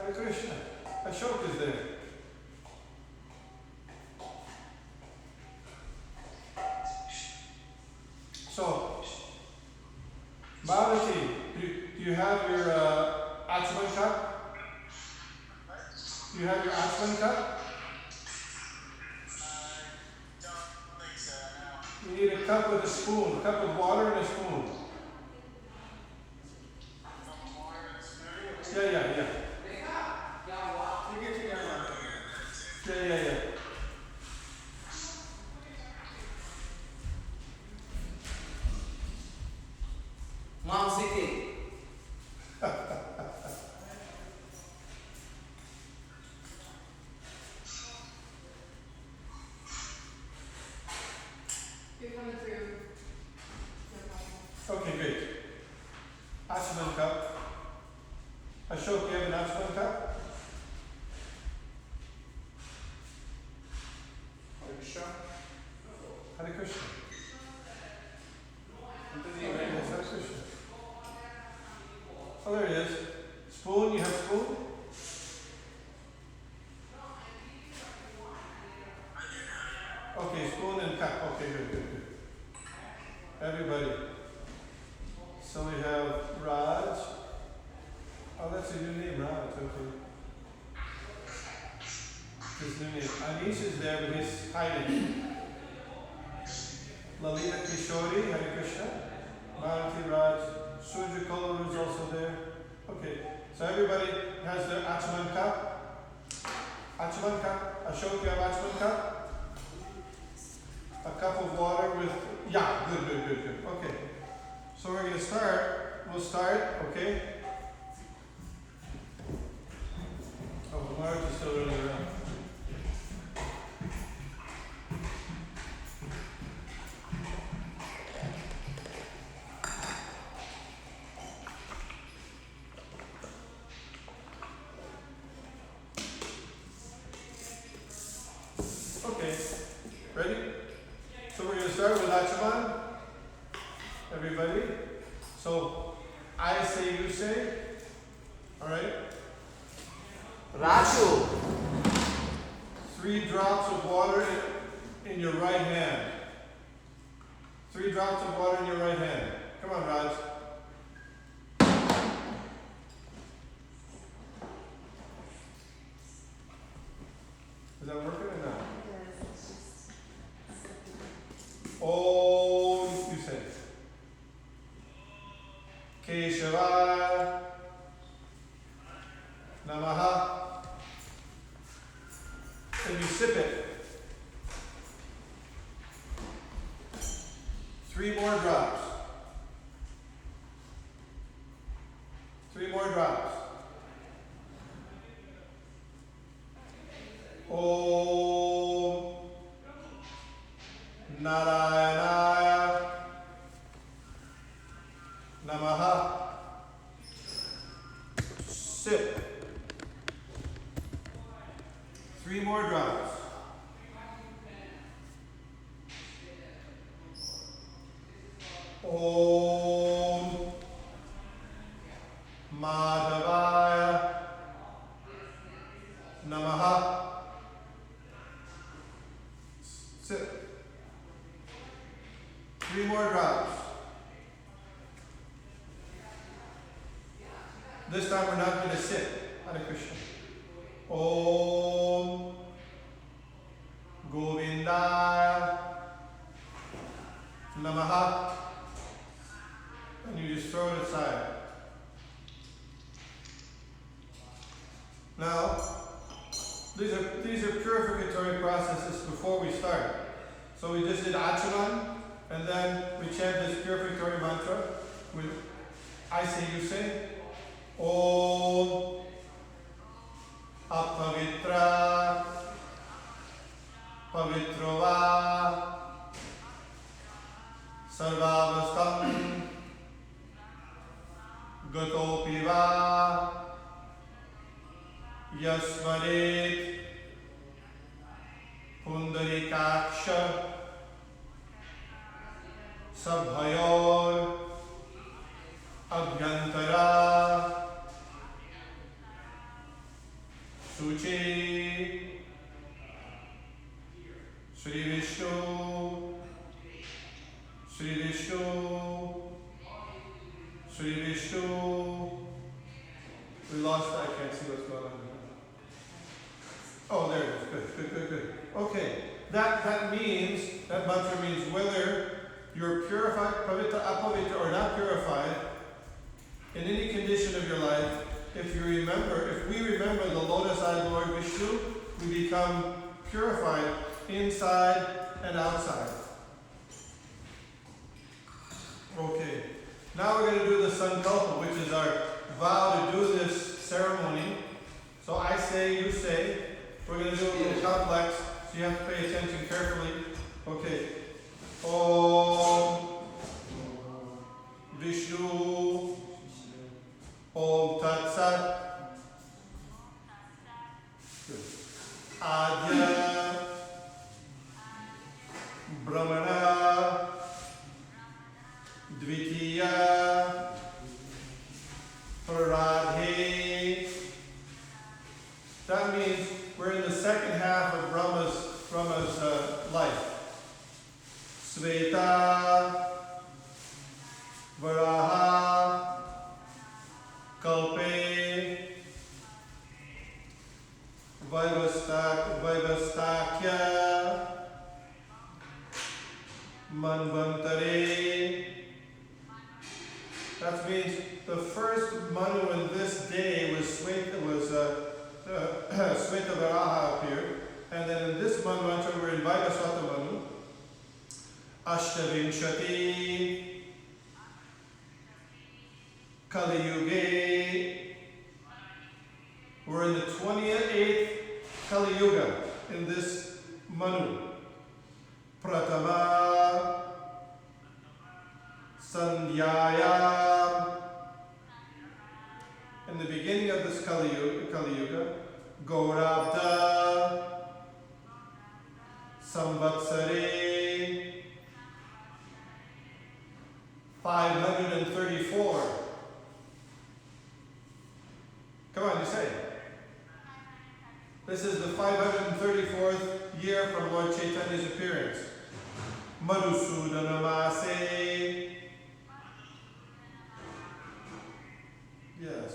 Hare Krishna. Ashok is there. So, Bhavati, do you have your Achman cup? Do you have your Achman cup? Don't think so, no. You need a cup with a spoon, a cup of water and a spoon. Yeah. You get together. Yeah. Mom City. You're coming through. Okay, great. Achman cup. Ashok, you have an Achman cup? Hare Krishna. Yes, Hare Krishna. Oh, there it is. Spoon, you have spoon? Okay, spoon and cup. Okay, good. Everybody. So we have Raj. Oh, that's a new name, Raj. Okay. His new name. Anish is there, but he's hiding. Lalita Kishori, Hare Krishna. Bharati Raj. Surya Kolaru is also there. Okay, so everybody has their Achman cup. Achman cup. Ashok, you have Achman cup? A cup of water with, yeah, good. Okay, so we're going to start. We'll start, okay? Oh, Marge is still running around. Okay, ready? So we're going to start with Achaman. Everybody. So I say, you say. Alright? Raju. 3 drops of water in your right hand. 3 drops of water in your right hand. Come on, Raj. Is that working or not? Oh, you say. Keshava Namaha. And you sip it. 3 more drops. 3 more drops. Om Narayanaya Namaha. Sip. 3 more drops. Om Madhavaya Namaha. Sip. 3 more drops. This time we're not going to sit. Hare Krishna. Om Govindaya Namaha. And you just throw it aside. Now, these are purificatory processes before we start. So we just did Achaman, and then we chant this purificatory mantra with I say, you say. Om Apavitra Pavitrova Sarvavastam Gatopiva Yasmaret Pundarikaksha Sabhayor Abhyantara Suchi, Sri Vishnu, Sri Vishnu, Sri Vishnu. We lost that. I can't see what's going on. Oh, there it is. Good, good, good, good. Okay. That means, that mantra means whether you're purified, pavitra, apavitra, or not purified, in any condition of your life, if we remember the lotus-eyed Lord Vishnu, we become purified inside and outside. Okay. Now we're going to do the sankalpa, which is our vow to do this ceremony. So I say, you say. We're going to do it a little complex, so you have to pay attention carefully. Okay. Om Vishnu Om Tat Sat Adya Brahmana Dvitiya Radhe. That means we're in the second half of Brahma's life. Sveta Varaha Kalpe Vaivastakya Manvantare. That means the first Manu in this day was Sveta Varaha appeared, and then in this mantra we're in Vaivasvata Manu. Ashtavinshati Kali Yuge. We're in the 28th Kali Yuga in this Manu. Pratama Sandhyaya. In the beginning of this Kali Yuga, Gaurabda Samvatsare 534. Come on, you say it. This is the 534th year from Lord Chaitanya's appearance. Madhusudanamase. Yes.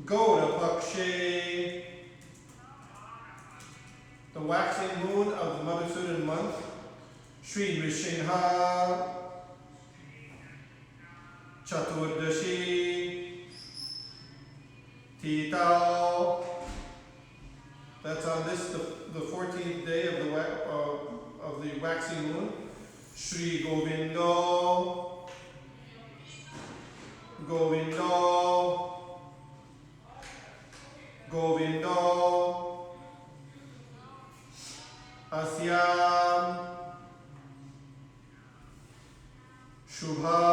Gaura Pakshe. The waxing moon of the Madhusudan month. Sri Nrsimha. Chaturdasi. Titao. That's on this, the 14th day of the waxing moon. Sri Govindo. Govindo. Govindo. Asyam. Shubha.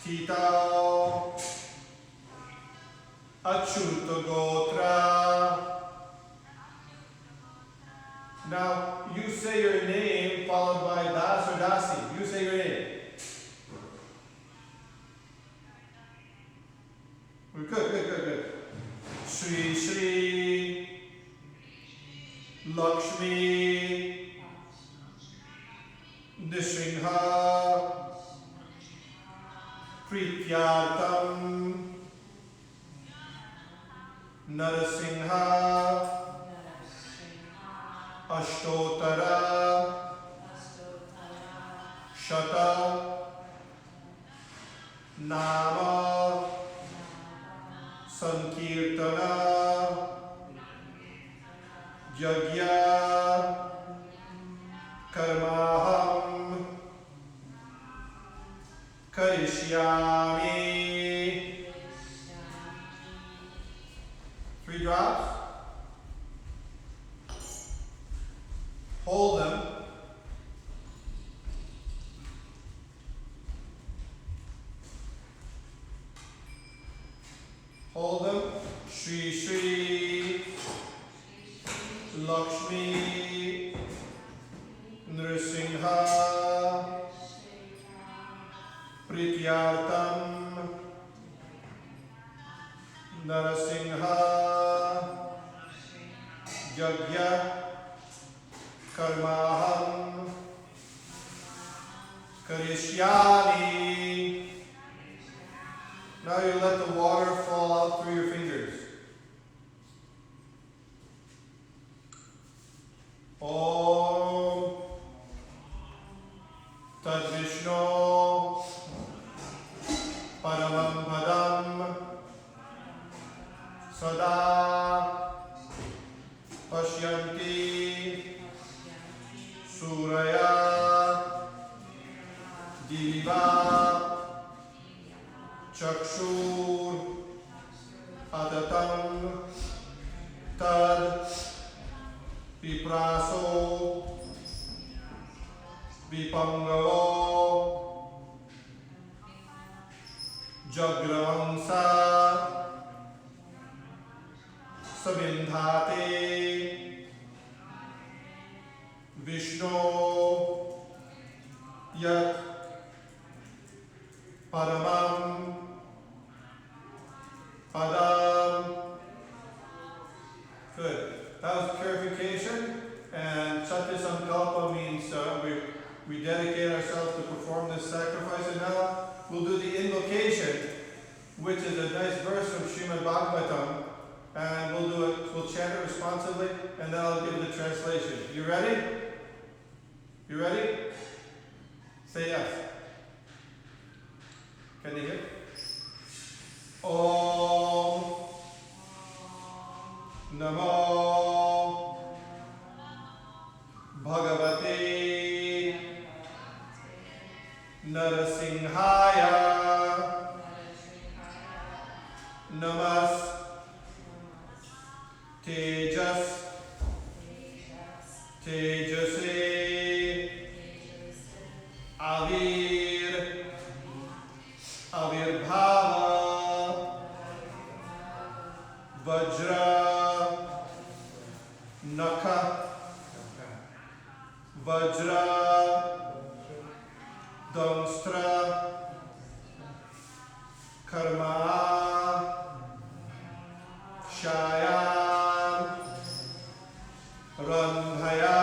Titao. Achyuta Gotra. Now, you say your name followed by Das or Dasi. You say your name. We're good, good, good, good. Shri Shri Lakshmi Nrsimha Prityartam Nrsimha Ashtotara Shata Nama Sankirtana Yagya Karmaham Karishyami. 3 drops. Hold them. Hold them. Shri Shri Lakshmi Nrsimha Prityartam Nrsimha Yajna Karmaham Karishyami. Now you let the water fall out through your fingers. Om Tad Vishnu Paramam Padam Sada Pashyanti Suraya Diva Chakshur Adatam Tad Vipraso Vipangavo Jagramsa Savindhate Vishnu Yat Paramam Padam. Good. That was purification, and Chaturdasi means we dedicate ourselves to perform this sacrifice. And now we'll do the invocation, which is a nice verse from Srimad Bhagavatam, and we'll chant it responsively, and then I'll give the translation. You ready? You ready? Say yes. Can you hear? Om Namo Bhagavate Nrsimhaya Namas Tejas Tejase Avirbhava Vajra Nakha Vajra Damstra Karma Shayan Randhaya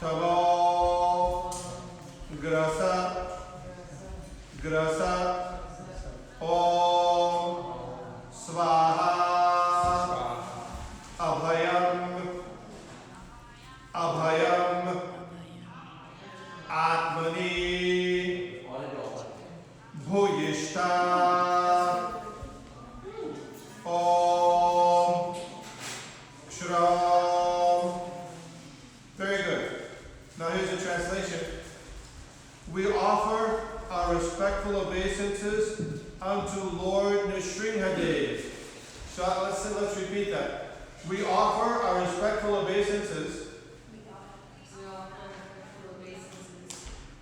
Tavo Grasa Om Swaha Abhayam Atmani Bhuyishta Om Shram. Very good. Now here's the translation. We offer our respectful obeisances unto Lord Nrsimha. So let's repeat that. We offer our respectful obeisances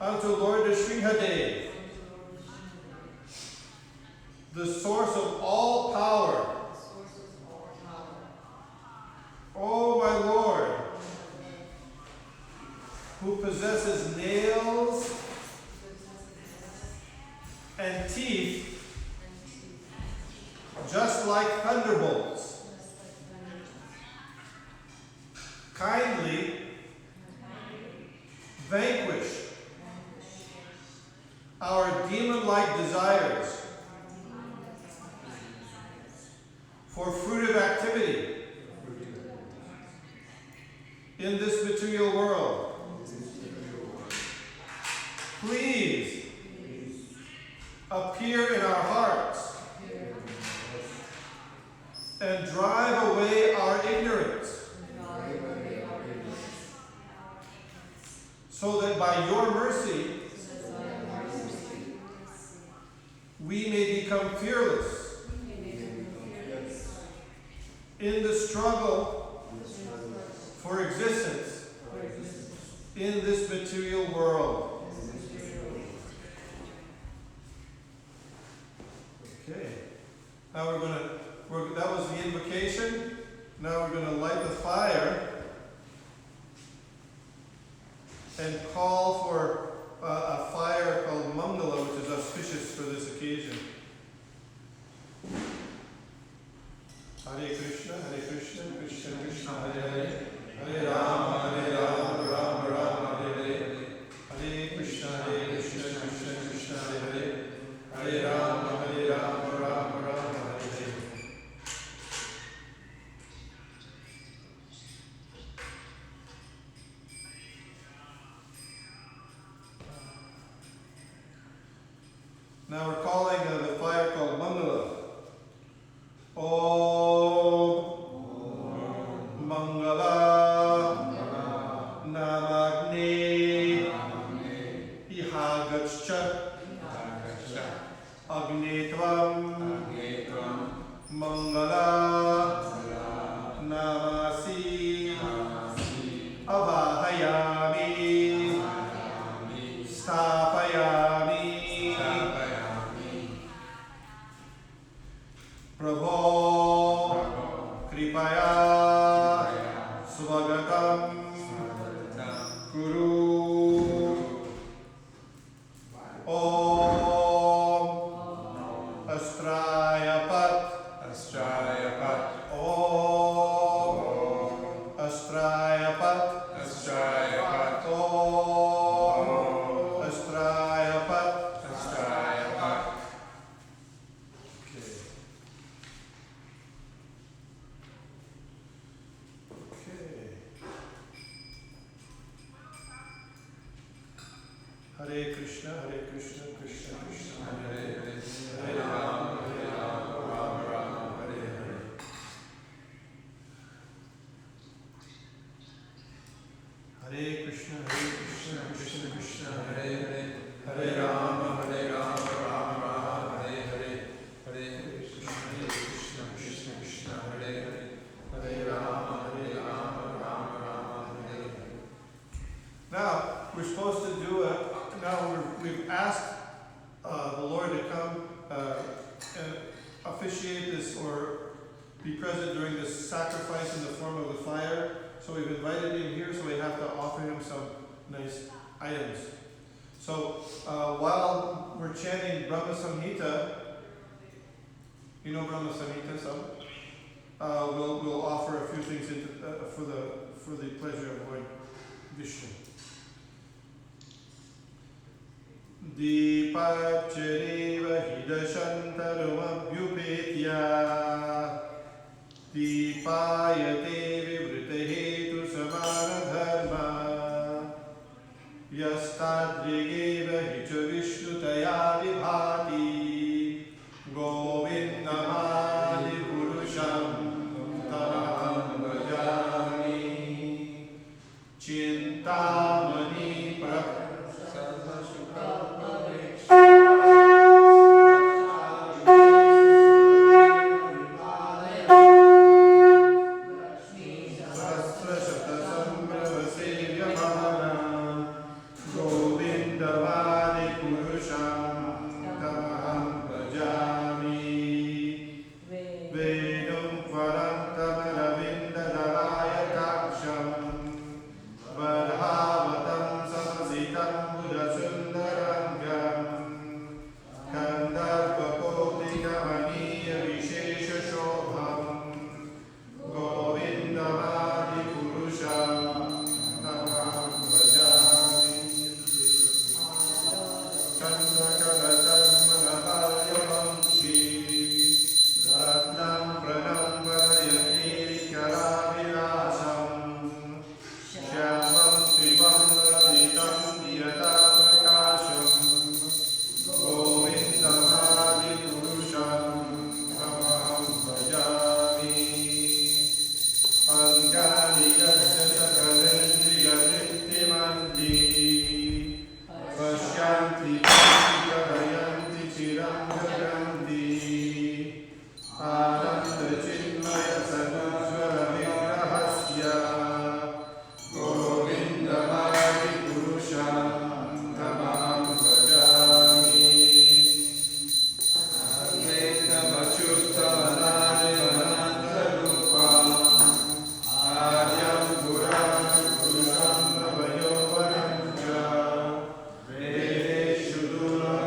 unto Lord Nrsimha, the source of all power. O my Lord, who possesses nails and teeth just like thunderbolts, kindly vanquish our demon-like desires for fruitive activity in this material world. Please appear in our hearts and drive away our ignorance, so that by your mercy we may become fearless in the struggle for existence in this material world. Okay. Now that was the invocation. Now we're going to light the fire and call for a fire called Mangala. Now we're calling the fire called Mangala. Om Mangala Namagni Ihagaccha Agnetvam Mangala Namasi Avahayami Stapayami Prabho Kripaya Swagatam Guru Om Astrayapat Om Astrayapat Om Astrayapat. Hare Krishna, Krishna Krishna, Hare Hare, Hare Rama, Rama Rama, Hare Hare. Hare Krishna, Krishna Krishna, Hare Hare, Hare Rama, Rama Rama, Hare Hare, Hare Krishna, Krishna Krishna, Hare Hare, Hare Rama, Rama Rama, Hare Hare. Now we're supposed to do we've asked the Lord to come and officiate this or be present during this sacrifice in the form of the fire. So we've invited him here, so we have to offer him some nice items. So while we're chanting Brahma Samhita, you know Brahma Samhita, we'll offer a few things for the pleasure of Lord Vishnu. Deepachariva hidashantarumabhyupetya Deepayate vivృతhetu samanadharma Yastadrigeva hicha vishnutaya vibhati Govindamadi purusham tamaham bhajami Chintamani Shudura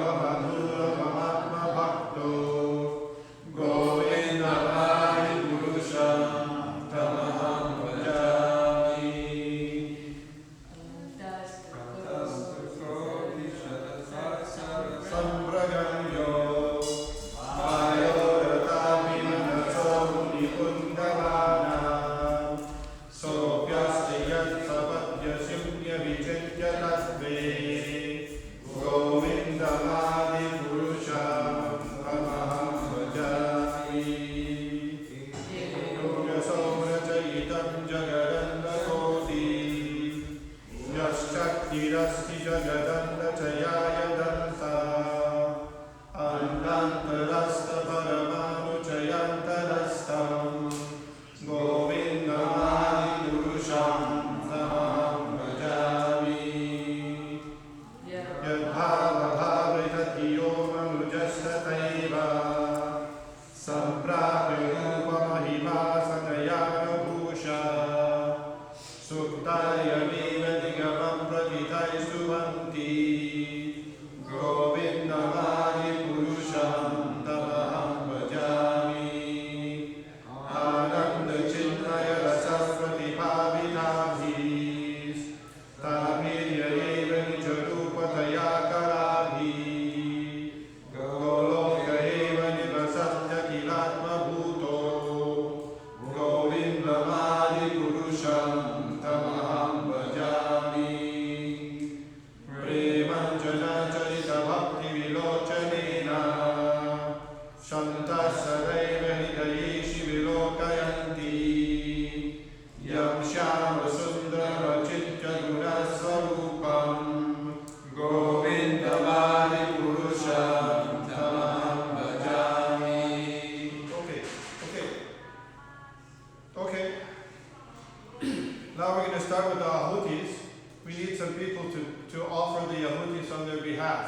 behalf.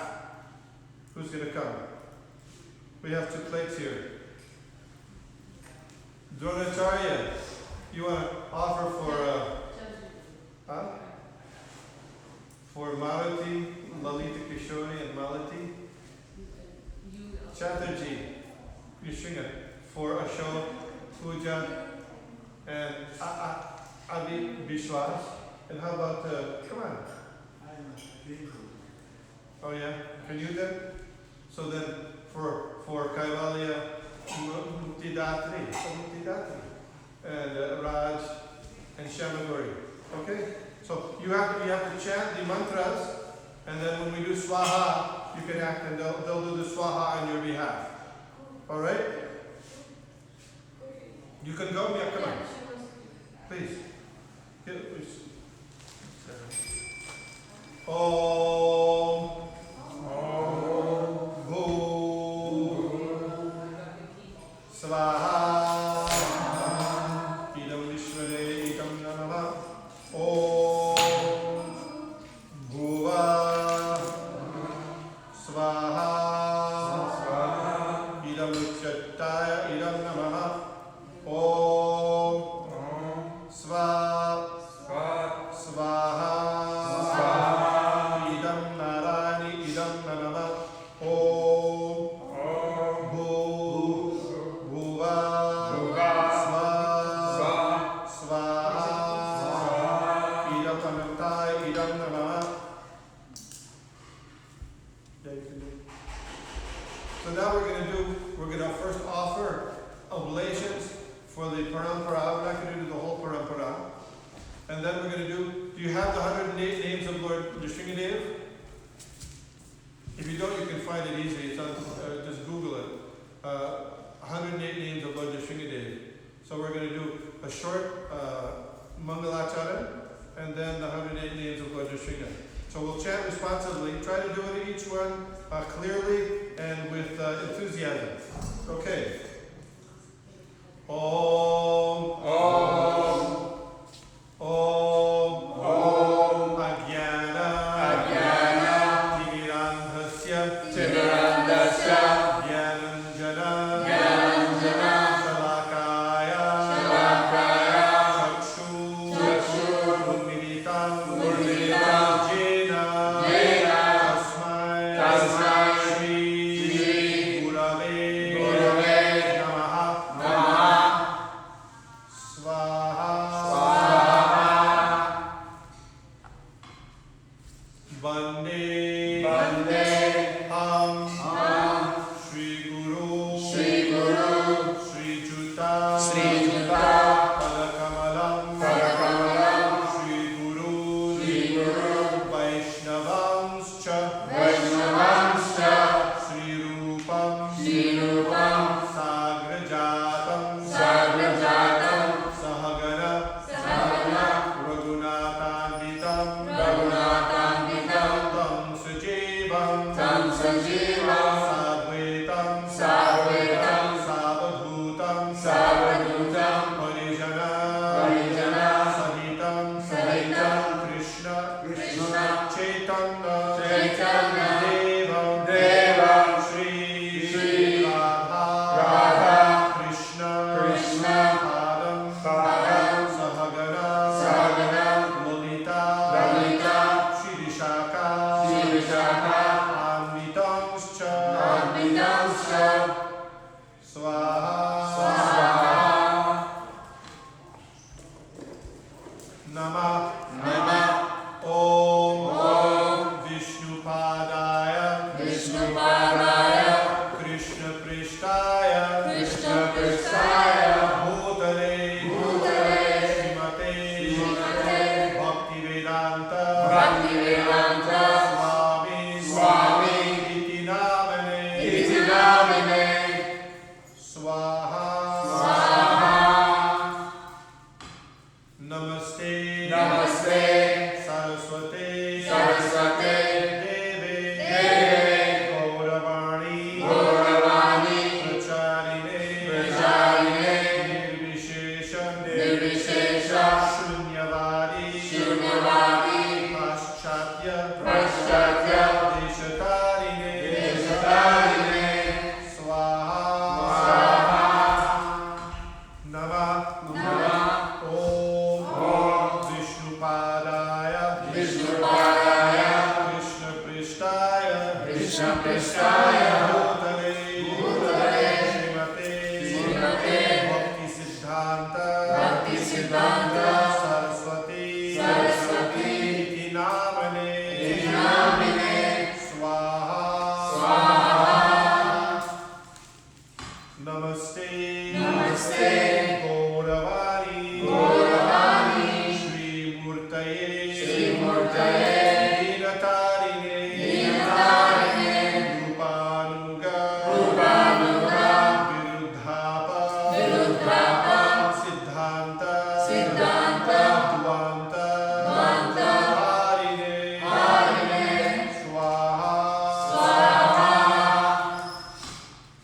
Who's going to come? We have 2 plates here. Dronacharya, you want to offer for Malati, Lalita Kishori and Malati? Chaturdasi, Nrsimha, for Ashok, Puja, and Adi Bishwas. And how about, come on. Oh yeah, can you then? So then for Kaivalya, Muktidatri, and Raj and Shamagori. Okay? So you have to chant the mantras, and then when we do Swaha, you can act and they'll do the Swaha on your behalf. Alright? You can go, yeah, come on. Please. Om Bhu Swaha Idam Vishwade Idam Namah Om Bhuva Swaha Idam Chattaya Idam Namah Om Swaha So now we're going to first offer oblations for the parampara. We're not going to do the whole parampara. And then we're going to do you have the 108 names of Lord Nrsimha? If you don't, you can find it easily. It's on, just Google it. 108 names of Lord Nrsimha. So we're going to do a short Mangalachara and then the 108 names of Lord Nrsimha. So we'll chant responsively. Try to do it each one clearly and with enthusiasm. Okay. Om. Om. Om. Om. Agyana. Agyana. Timirandhasya. Timirandhasya. Gyananjana. Gyananjana. Shalakaya. Shalakaya. Chakshu. Chakshu. Unmilitam. Unmilitam. Shaka, Amritam, Krishna Prestaya Bhutale Bhutale Srimate Srimate Bhakti Siddhanta Bhakti Siddhanta Saraswati Saraswati Iti Namane Iti Namine Swaha Swaha Namaste Namaste Gauravani Gauravani Shri Murtaye Shri Murtaye Dinatarine Dinatarine Rupanuga Rupanuga Viruddhapa Viruddhapa Siddhanta Siddhanta Dvanta Dvanta Harine Harine Swaha Swaha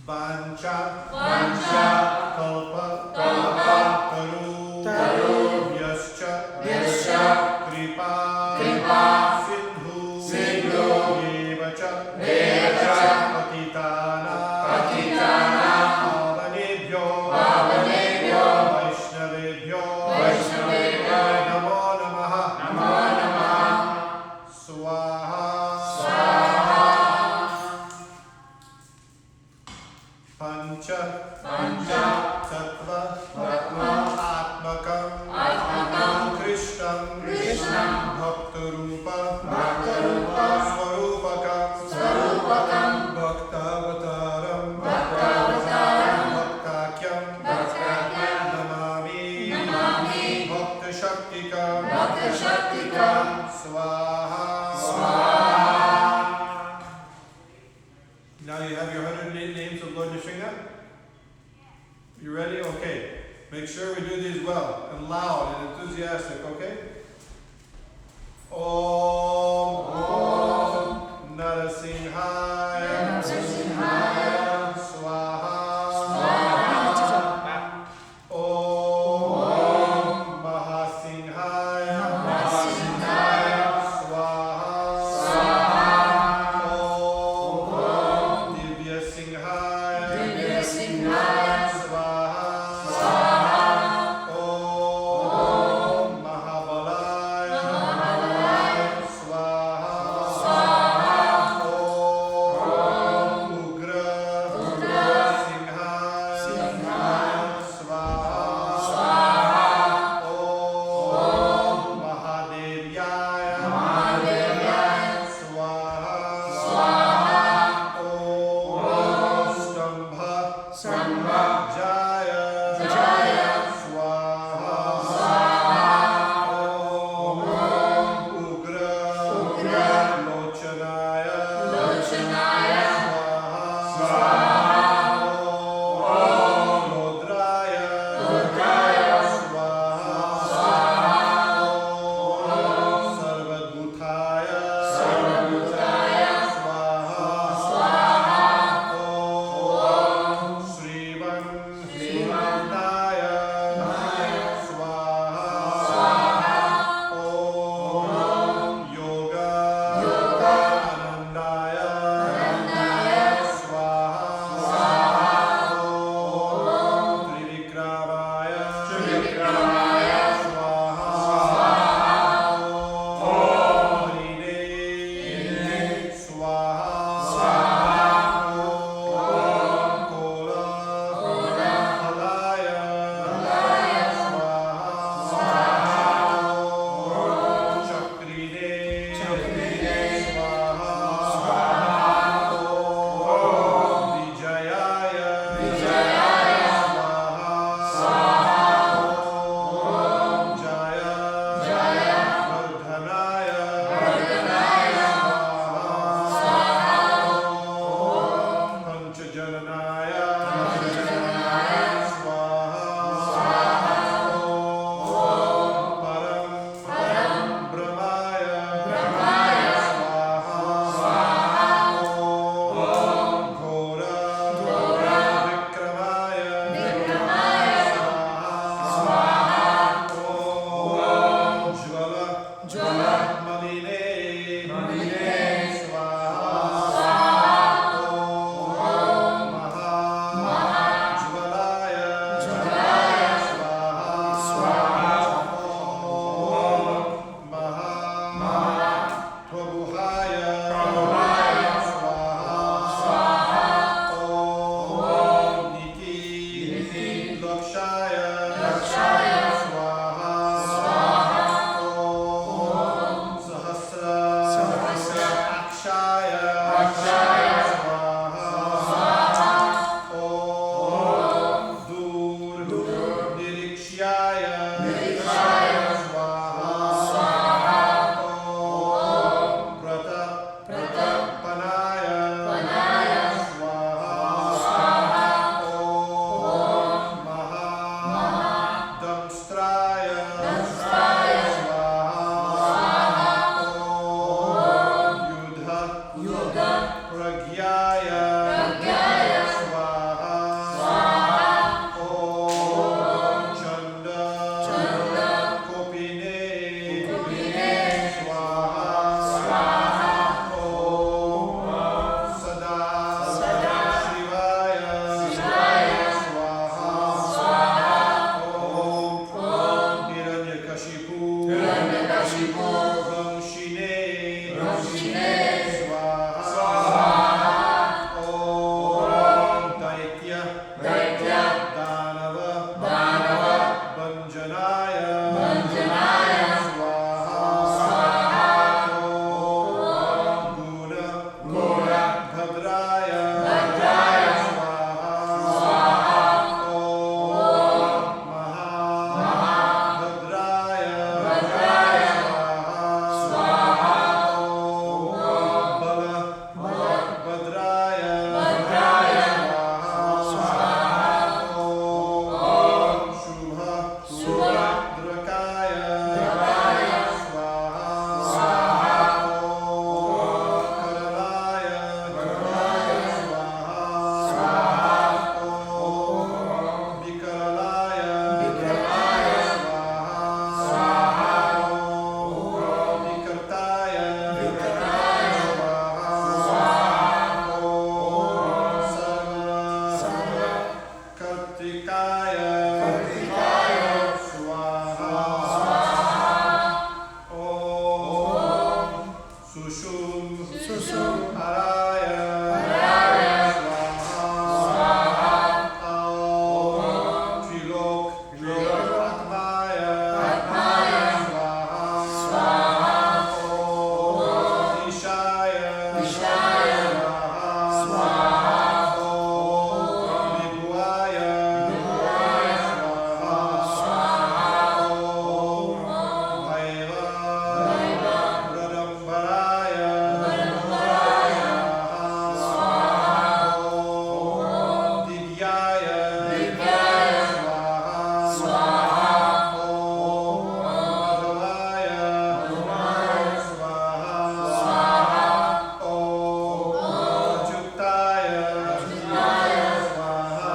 Vancha Vancha Kalpa Kalpa Taru Taru Vyascha Vyascha Kripa Kripa Sindhu Sindhu Devacha Devacha Patitana Patitana Pavanebhyo Pavanebhyo Vaishnavebhyo Vaishnavebhyo Namo Namaha Namo Namaha Swaha Swaha Pancha Pancha Tattva Tattva Atmakam Atmakam Krishnam Krishnam Bhaktarupa Bhaktarupa Swarupakam Swarupakam Bhaktavataram Bhaktavataram Bhaktakyam Bhaktakyam Namami Namami Bhakta Shaktikam Bhakta Shaktikam Swaha Swaha. Now you have your 108 names of Lord Nrsimha. You ready? Okay. Make sure we do these well and loud and enthusiastic, okay? Om Nrsimhaya Nrsimhaya Swaha Swaha Om Mahasinhaya Mahasinhaya Swaha Swaha Om Divya Singhaya Divya Singhaya Swaha Swaha Om Mahabalaya Swaha Swaha Om Pragyaya Swaha Om Chanda Kopine Swaha Om Sada Shivaya Swaha Om Hiranyakashipu Vamshine Swaha Om Daitya Danava Banjanaya Swaha Om Guna Bhadraya Swaha Om Mahabhadraya Swaha Om Bala Bhadraya Swaha Om Shubha Drakaya Swaha Om Karalaya Swaha Om Vikaralaya Swaha Om Vikartaya Swaha Om Sarva Kartikaya Swaha Om Sushum Araya Swaha Om Trilok Atmaya Swaha Om Ishaya Swaha Om Vibhuaya Swaha Om Bhaiva Radambaraya Swaha Om Divyaya Swaha Om Madhavaya Swaha Om Achyutaya Swaha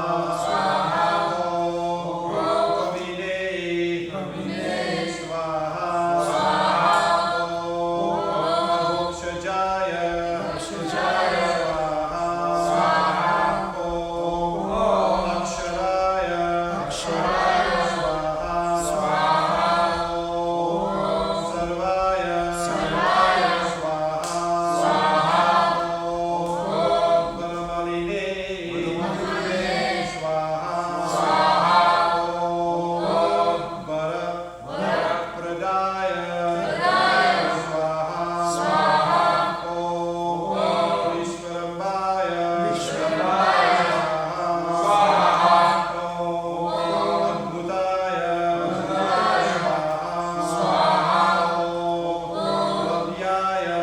Om Kavine Swaha Om Shajaya Swaha Om Aksharaya Swaha Om Sarvaya Swaha Om Paramaline Swaha Om Pradaya Swaha Om Vishvarambaya Swaha Om Adbhutaya Swaha Om Lavyaya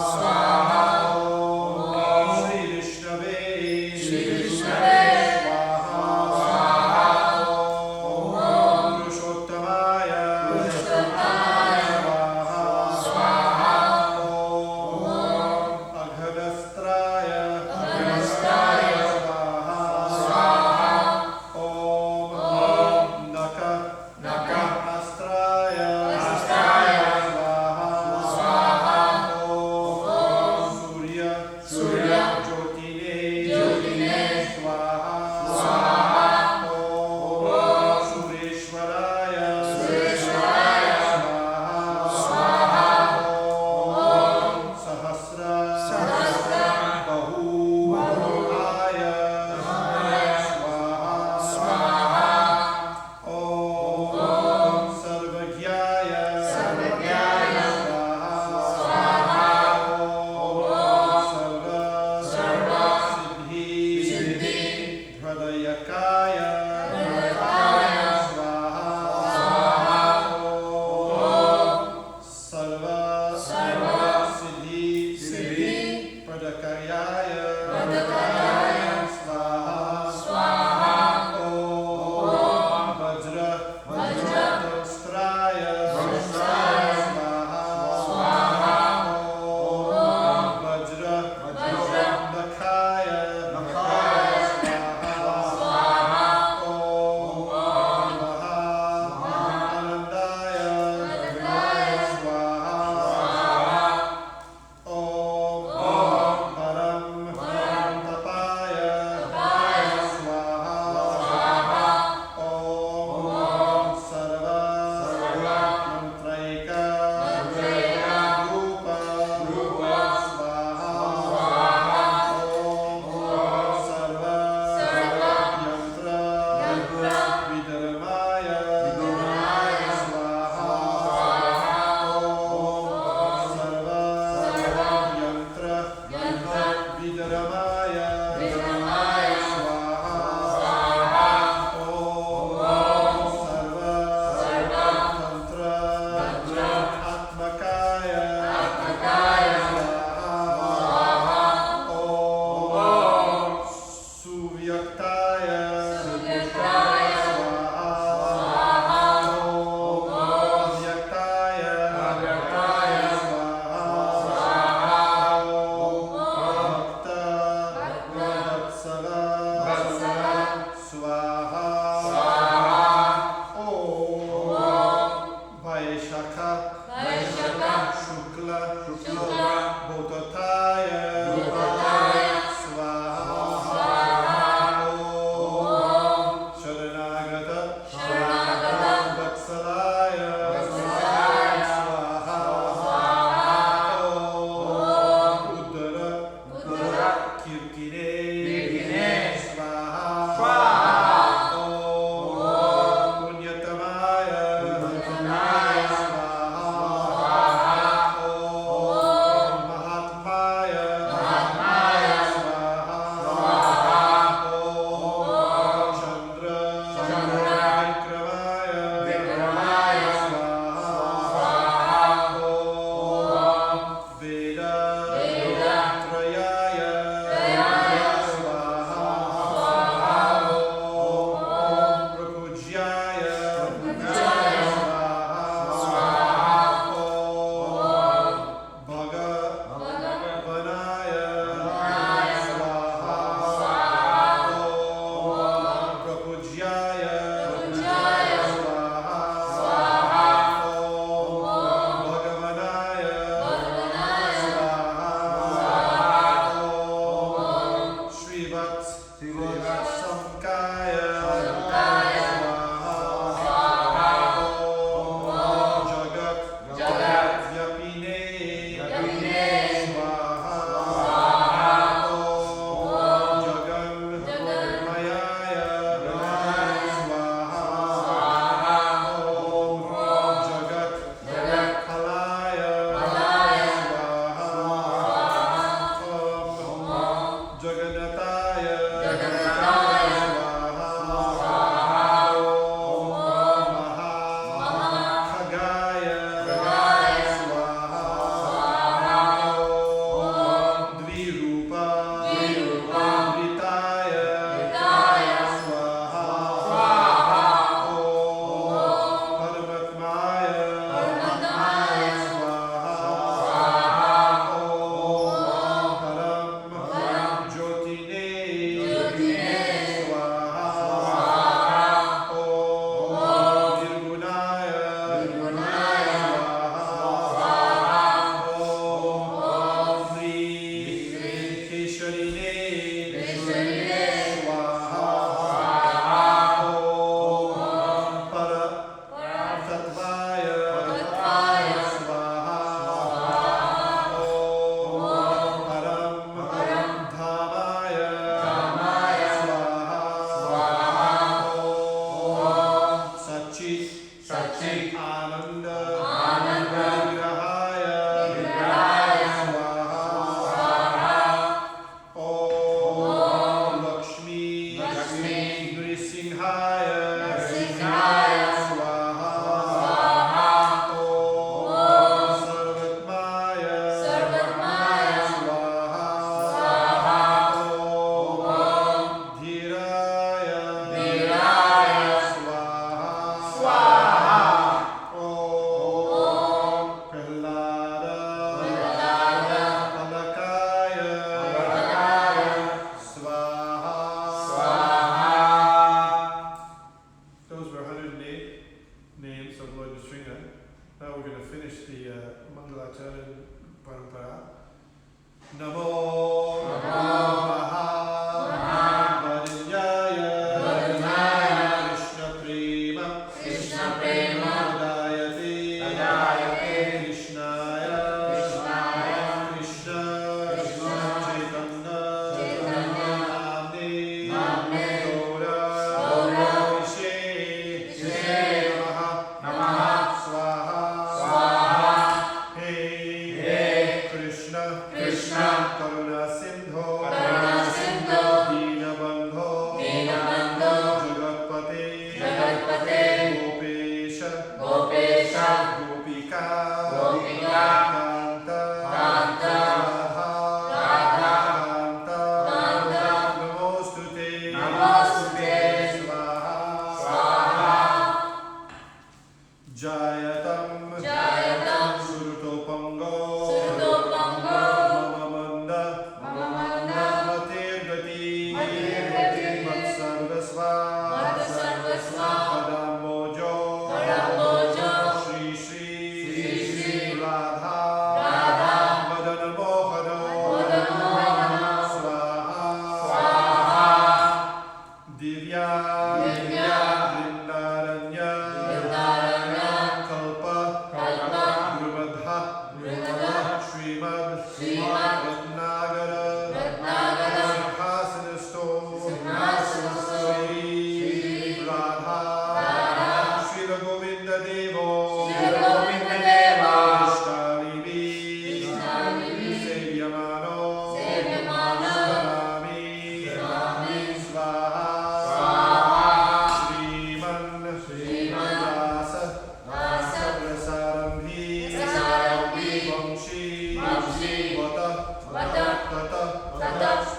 Swaha Om Shri Vishnave Swaha Om Purushottamaya Swaha Om Aghadastraya Swaha Om Naka Astraya Swaha Om Surya Jyotine Swaha Om Sureshwaraya Swaha Om Sahasra Bahu Aya Swaha Om Sarvagyaya Swaha Om Sarva Siddhi Hridayakaya Swaha Om Sarva Siddhi Pradakayaya Swaha Om Vajra Straya Swaha Om Vidaramaya Vidaramaya Swaha Om Sarva Tantra Atmakaya Swaha Om Suvyaktaya Swaha Om Avyaktaya Swaha Om Bhakta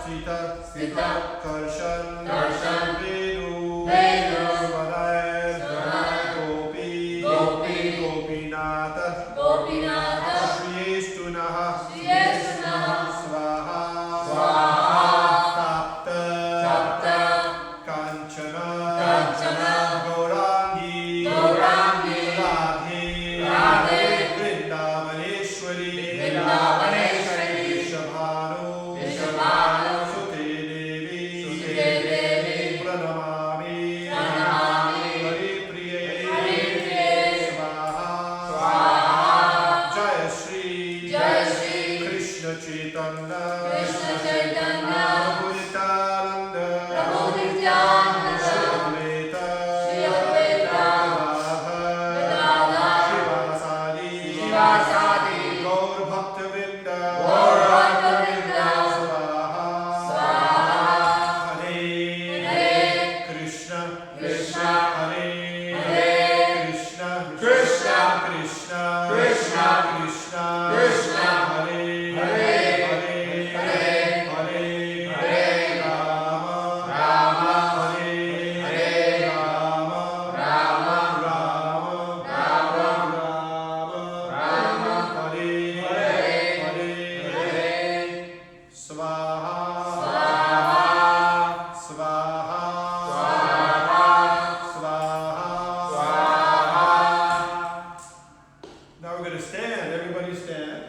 Sita, Sita, Karshan, Karshan, Venu, Venu, Swanar, Swanar, Gopi, Gopi, Gopinatha, Gopinatha, Shriyeshtunaha, Shriyeshtunaha, Swaha, Swaha, Tapta, Tapta, Kanchana, Kanchana, Gaurangi, Gaurangi, Radhe, Radhe, Vrindavaneshwari, Vrindavaneshwari, Vishabhanu, Vishabhanu, Sute Devi, Sute Devi, Pranamami, Pranamami, Haripriye, Haripriye, Swaha, Swaha, Jaya Shri, Jai Shri, Krishna Chaitanya, Krishna Chaitanya, Prabhu Nityananda, Prabhu Nityananda, Advaita, Shri Advaita, Gadadhar, Shivasadi, Shivasadi, Gaur Bhaktavinda, Gaur Bhaktavinda, Swaha, Swaha, Hare Hare Krishna, Krishna, Hare Hare Krishna, Krishna, Krishna, Krishna, Krishna, Krishna, Hare Hare, Hare Hare, Hare Hare, Rama, Rama, Hare Hare, Rama, Rama, Rama, Rama, Rama, Hare Hare, Hare Hare, Swaha, Swaha, Swaha, Swaha, Swaha. Now we're going to stand. Everybody stand.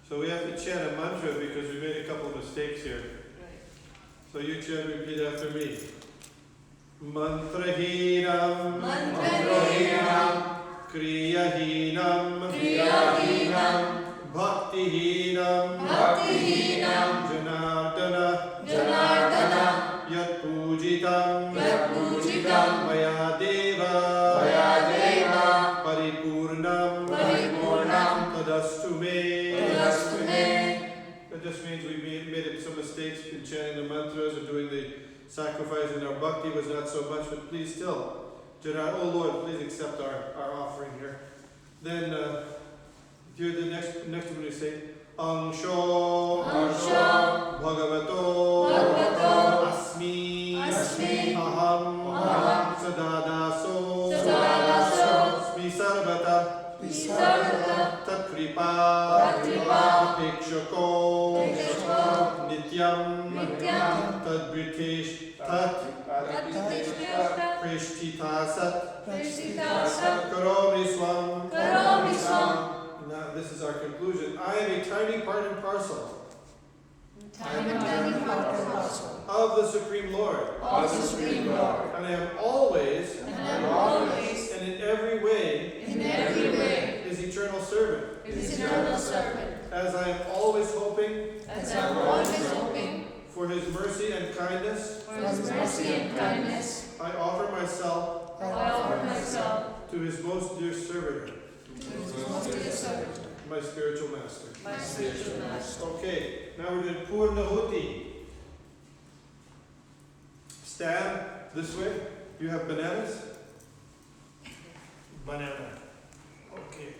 So we have to chant a mantra because we made a couple of mistakes here. So you chant, repeat after me. Mantrahinam, Mantrahinam, Kriyahinam, Kriyahinam, Bhaktihinam, Bhaktihinam, Janardana, Janardana, Yat Pujitam, Yat Pujitam, Maya Deva, Maya Deva, Paripurnam, Paripurnam, Tadastu me. Tadastu me. That just means we made some mistakes in chanting the mantras or doing the sacrifice, and our bhakti was not so much, but please still, Janard, oh Lord, please accept our offering here. Then, do the next one we say, Ansho, Ansho, Bhagavato, Bhagavato, Asmi, Asmi, Aham, Aham, Sadadaso, Sadadaso, Smi Sarvata, Sarvata, Tatkripa, Tatkripa, Apekshako, Apekshako, Nityam, Nityam, Tadbritish, Prishtitasat, Prishtitasat, Karomi Swam. Karomi Swam. Now this is our conclusion. I am a tiny part and parcel Tiny parcel of the Supreme Lord, of the Supreme Lord, and I am always and am always, and in every way in every way, His eternal servant, His eternal servant, as I am always hoping as I am always hoping for His mercy and kindness. for His mercy and kindness. I offer myself I offer myself to His most dear servant, to His most dear servant, my spiritual master. my spiritual master. Okay, now we're doing Purnahuti. Stand this way. You have bananas? Banana. Okay.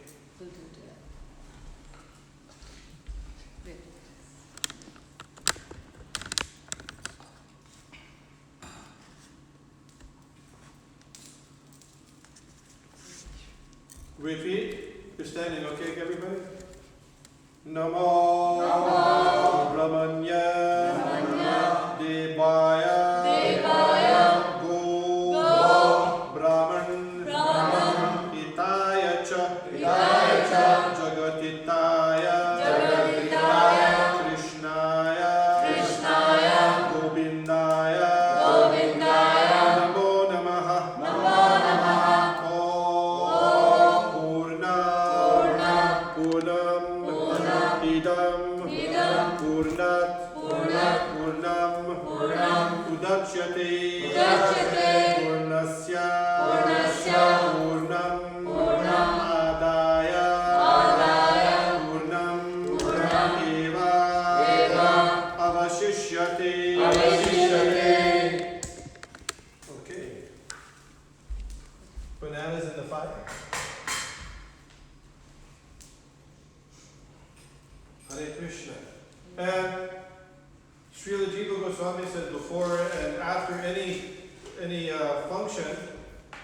Repeat. You're standing, okay, everybody? Namo Brahmanya Devaya Go Brahman Hitaya Cha Jagatitaya Krishnaya Govindaya Namo Namaha Purnam Idam Purnat Purnam Udachyate Purnasya Purnam Adaya Purnam Eva Avashish Srila Jiva Goswami says before and after any function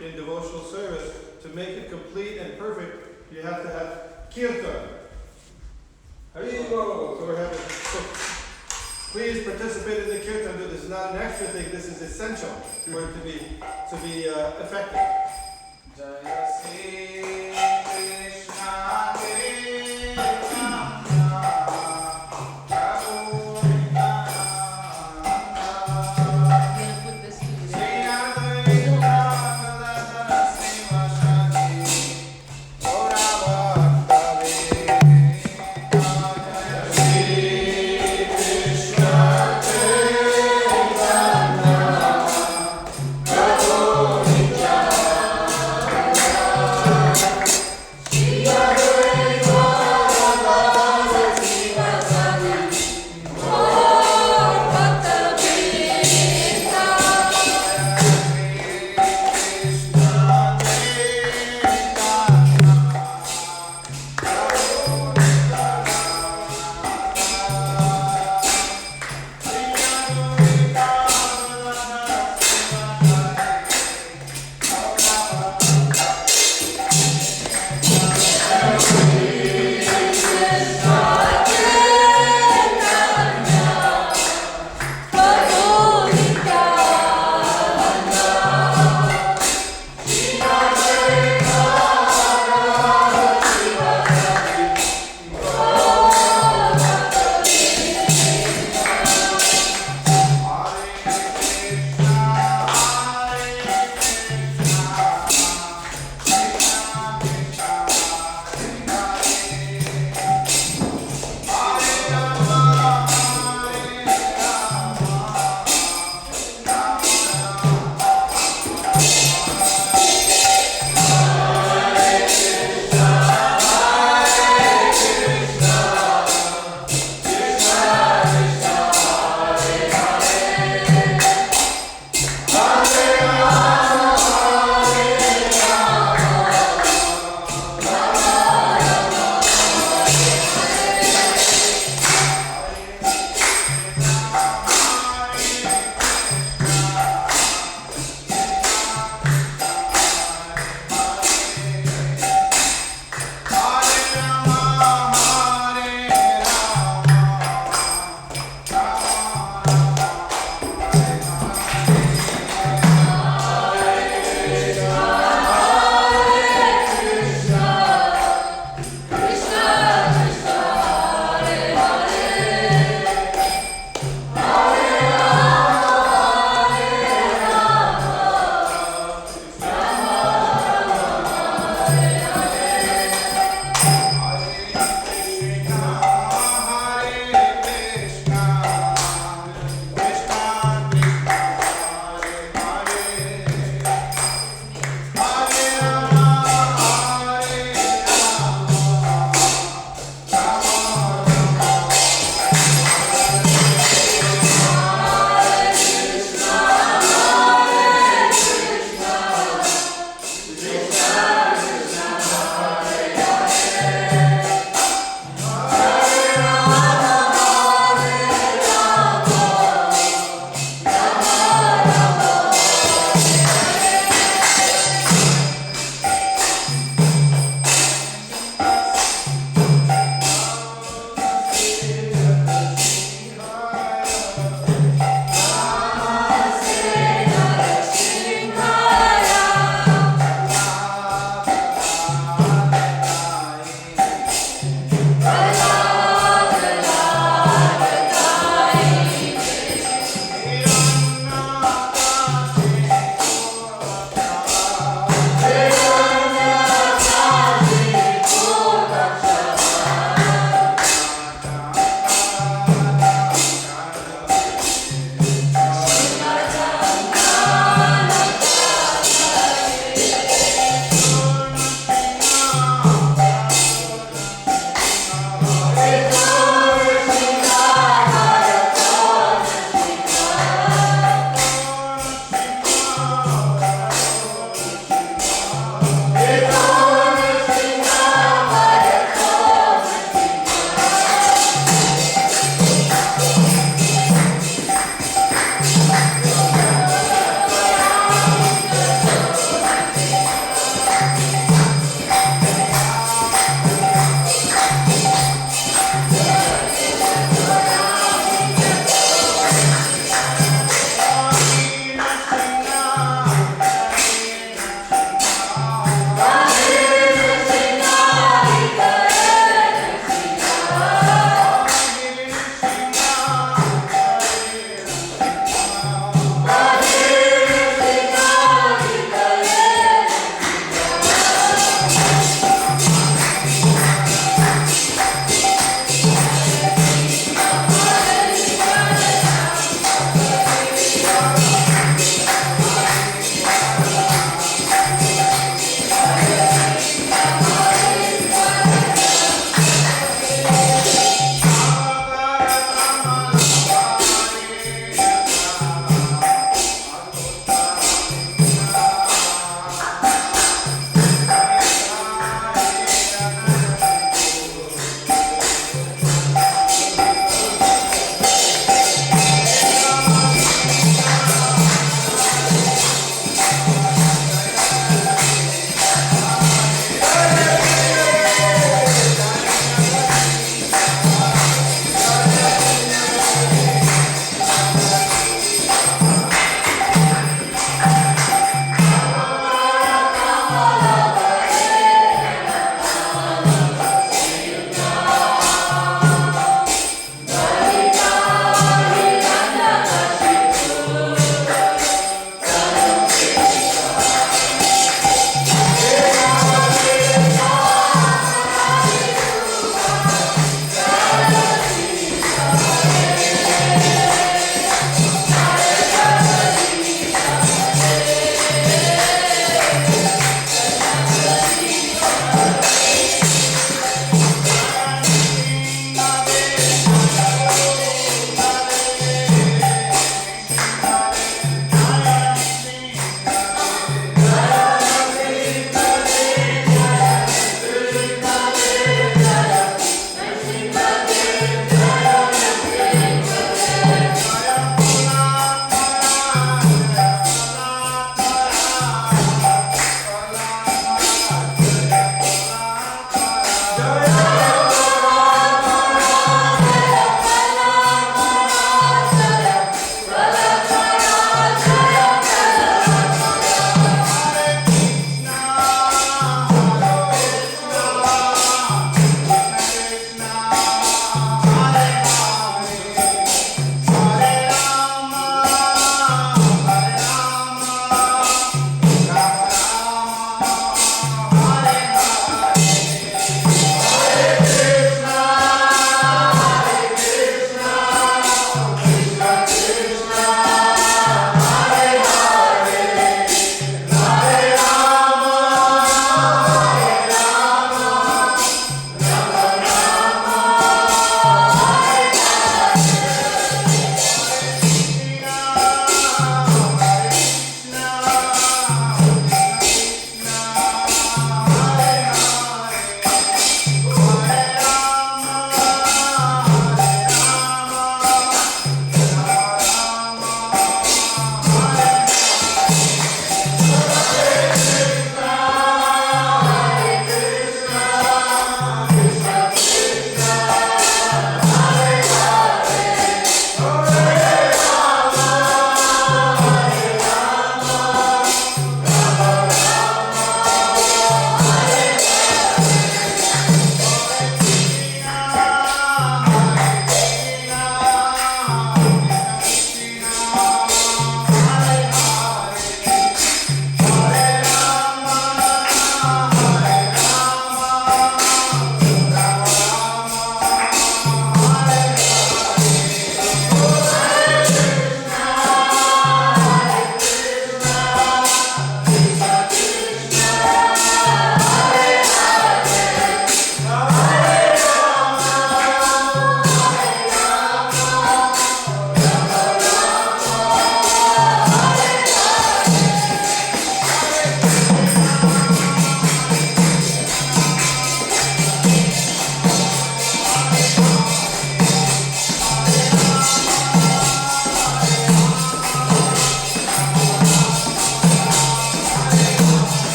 in devotional service, to make it complete and perfect, you have to have kirtan. So we're having. So please participate in the kirtan. This is not an extra thing. This is essential for it to be effective. Jaya Sri Krishna We'll put this to you. Krishna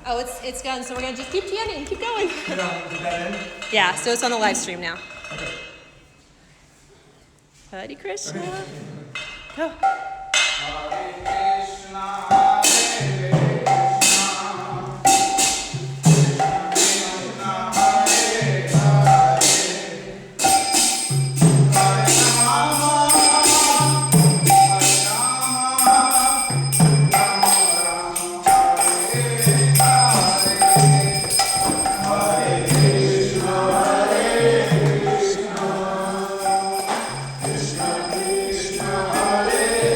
Oh, it's done. So we're gonna just keep chanting, keep going. Did that end? Yeah. So it's on the live stream now. Hare Krishna. Go. Hare Krishna, Hare Krishna, Krishna Hare Hare, Hare Rama, Hare Rama, Rama Rama, Hare Hare, Hare Krishna, Hare Krishna, Krishna Krishna, Hare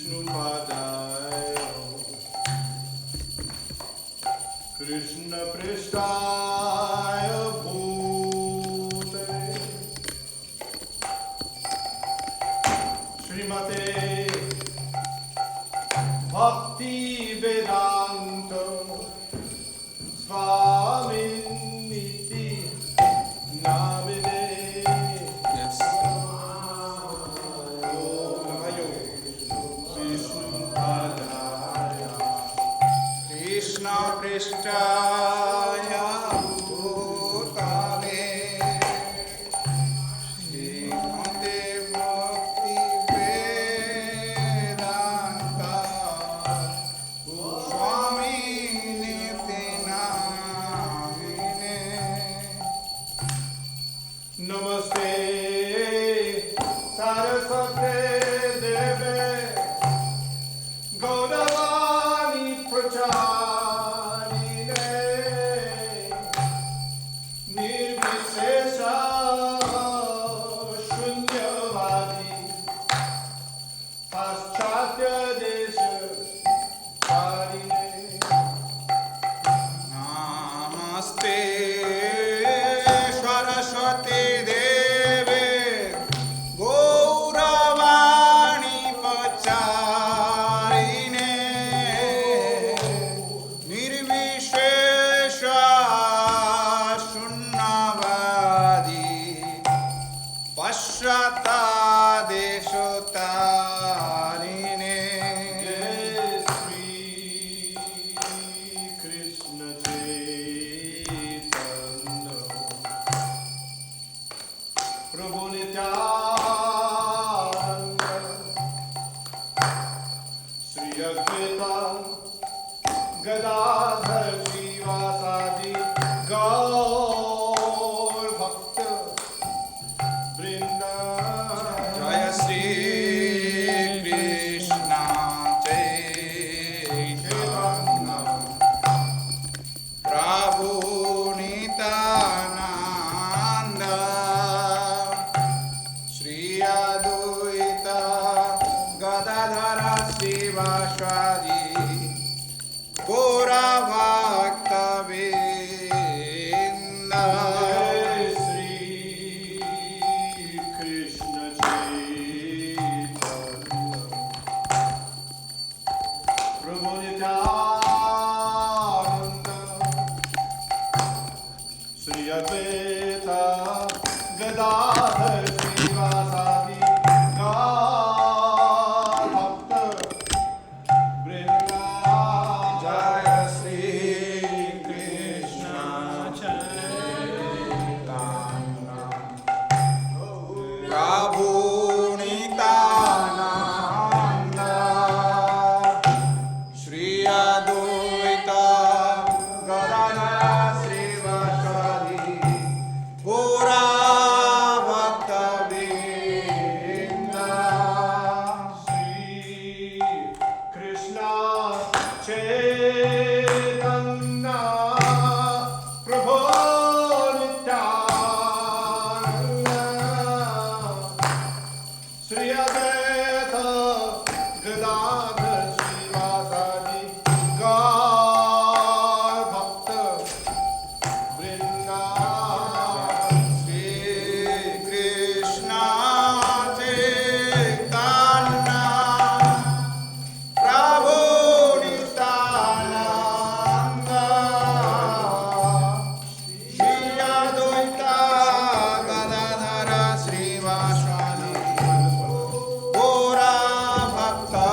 Vishnu Padaya Krishna Prishtaya Bhute Srimate Bhakti Vedanta Swaminiti Namine. Yes. Krishna Prishtaya Bhutale Srimate Bhakti Vedanta Swami Niti Namine. Namaste Saraswate Deve Gaudavani Pracharine Nirvishesha Shunyavadi Paschatya Desha Karine. Namaste Saraswati Deve Gauravani Pacharine Nirvishesha Shunnavadi Pashyata Deshotarine. Jai Shri Krishna Chaitanya Prabhu Nityananda Shri Advaita Gadadhar Shivasadi Gaur Bhakta Vrinda. Jaya Shri Krishna Chaitanya Prabhu Nityananda Shri Advaita Gadadhara Shivasadi Gaura Bhakta Vrinda. Jai Shri Krishna Chaitanya Prabhu Nityananda Shri Advaita Gadadhar Shivasadi Gaur Bhakta Vrinda. Jaya Shri Krishna Chaitanya Prabhu Nityananda Shri Advaita Gadadhara Shivasadi Gaura Bhakta Vrinda. Shri Krishna Chaitanya Prabhu Nityananda Shri Advaita Gadadhar Shivasadi Gaur Bhakta Vrinda. Shri Krishna Chaitanya Prabhu Nityananda Shri Advaita Gadadhara Shivasadi Gaura Bhakta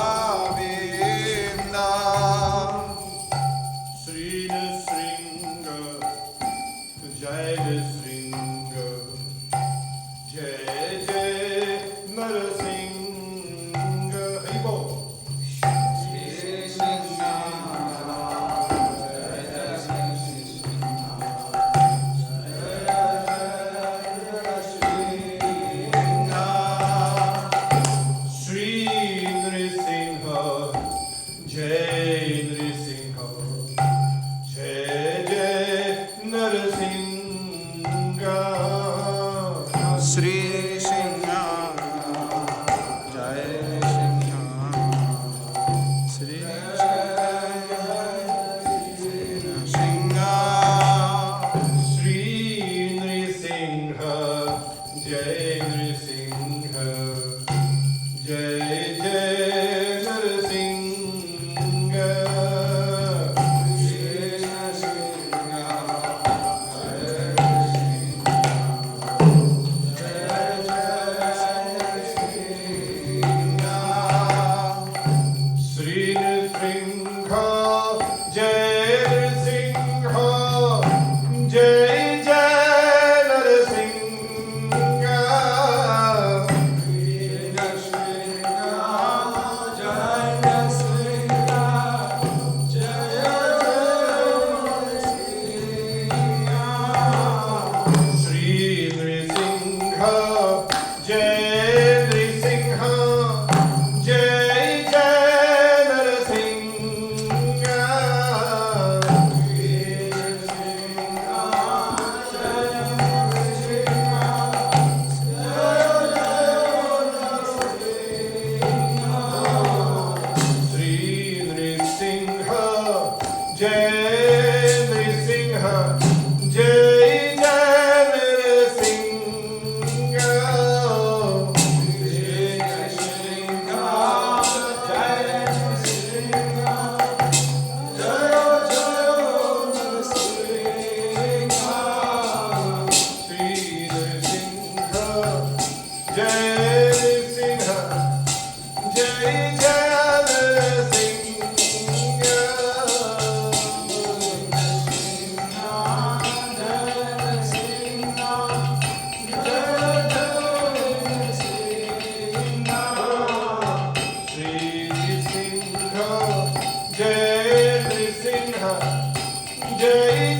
Jai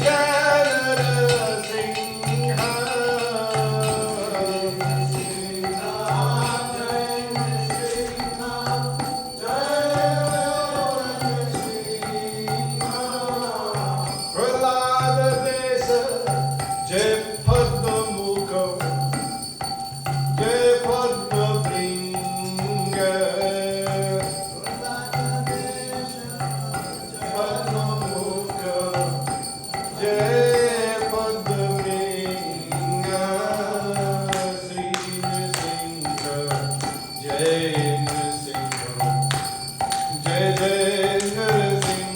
Nrsimha. Prahlada Desa, Jai Padma Mukha, Jai Padma Bringa. Padma Mukha, Jai Padma Bringa. Sri Nrsimha, Jai Nrsimha, Jai Jai Nrsimha.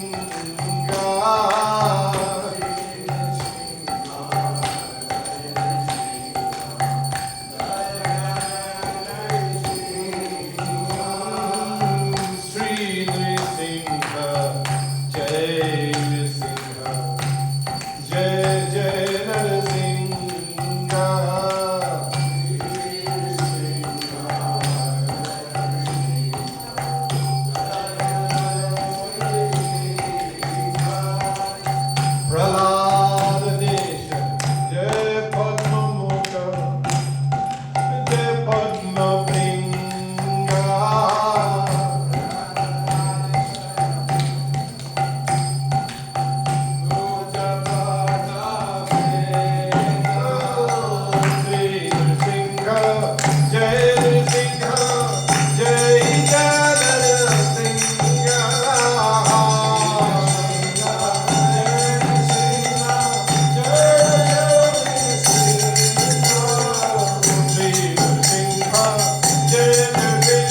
Sri Nrsimha, Jai Nrsimha, Jai Jai Nrsimha. Prahlada Desha, Jai Padma Mukha, Jai Padma Bringa. Sri Nrsimha, Jai Nrsimha, Jai Jai Nrsimha. Sri Nrsimha, Jai Nrsimha, Jai Jai Nrsimha.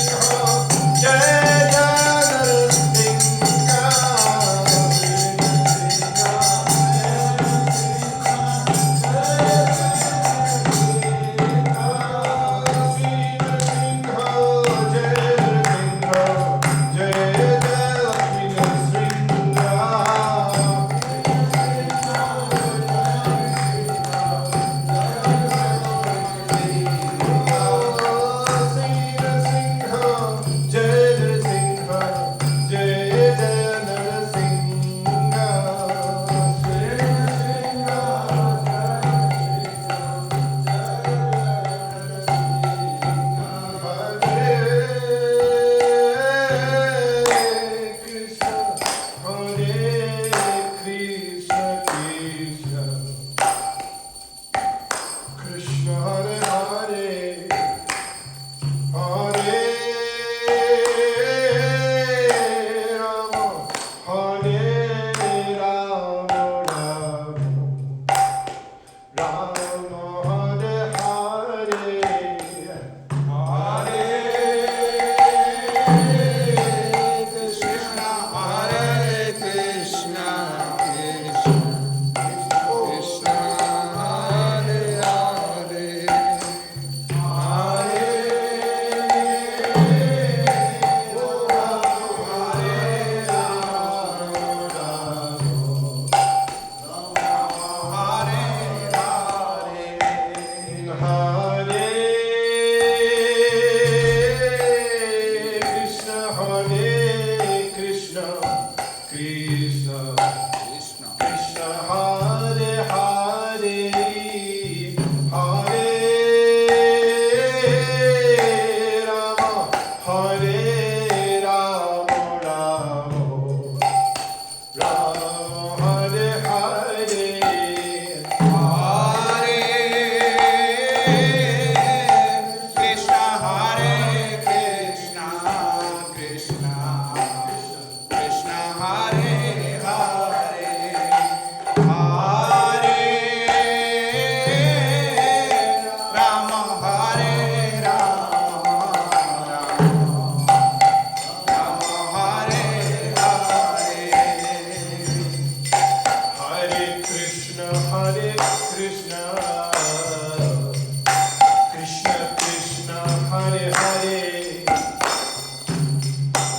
Krishna Hare Hare,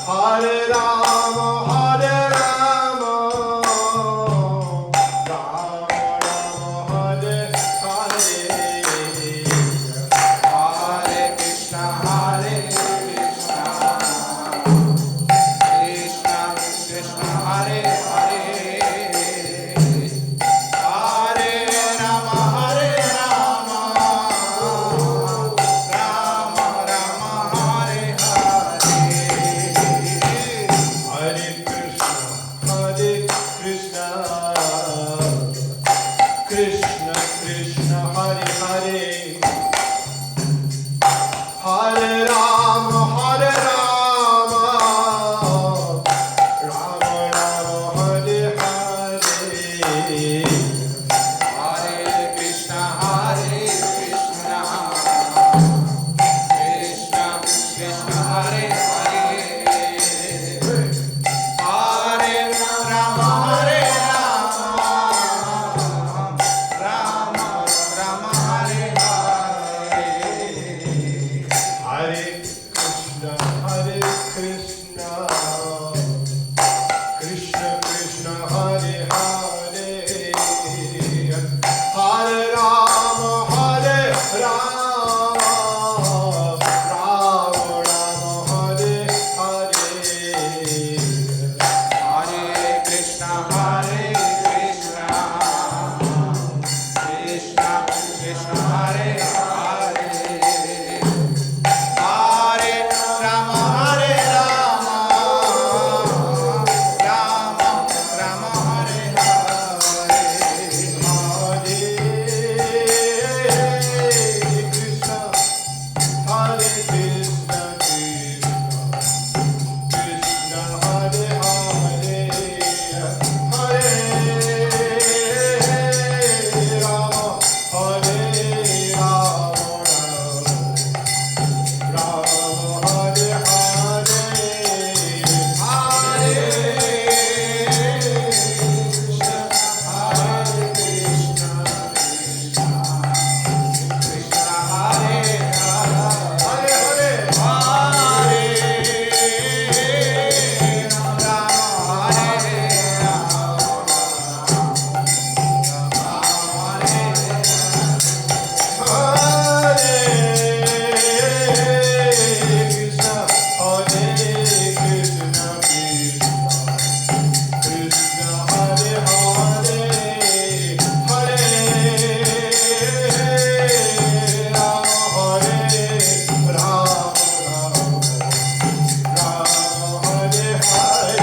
Hare Rama, Hare Rama, Rama Hare Hare, Hare Krishna, Hare Krishna, Krishna Hare Hare, Hare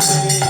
Hare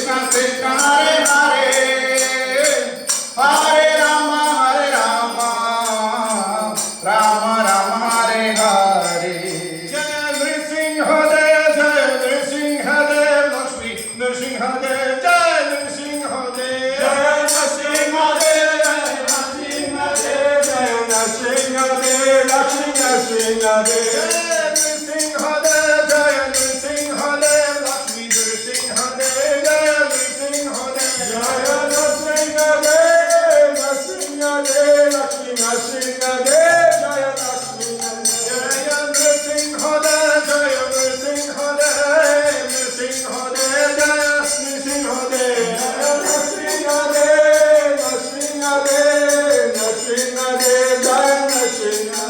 Krishna Krishna Hare Hare Hare Rama Rama Rama Hare Hare Jaya Nrsimha Dev Lakshmi Nrsimha Dev Jaya Nrsimha Dev Jaya Nrsimha Dev Nrsimha Dev Jaya Nrsimha Dev Lakshmi Nrsimha Dev Jaya Nrsimha Dev Jaya Nrsimha Dev Lakshmi Nrsimha Dev Jaya Nrsimha Dev Jaya Nrsimha Dev Nrsimha Dev Lakshmi Nrsimha Dev Jaya Lakshmi Jaya Nrsimha Dev Jaya Nrsimha Dev Nrsimha Dev Jaya Nrsimha Dev Jaya Nrsimha Dev Nrsimha Dev Nrsimha Dev Jaya Nrsimha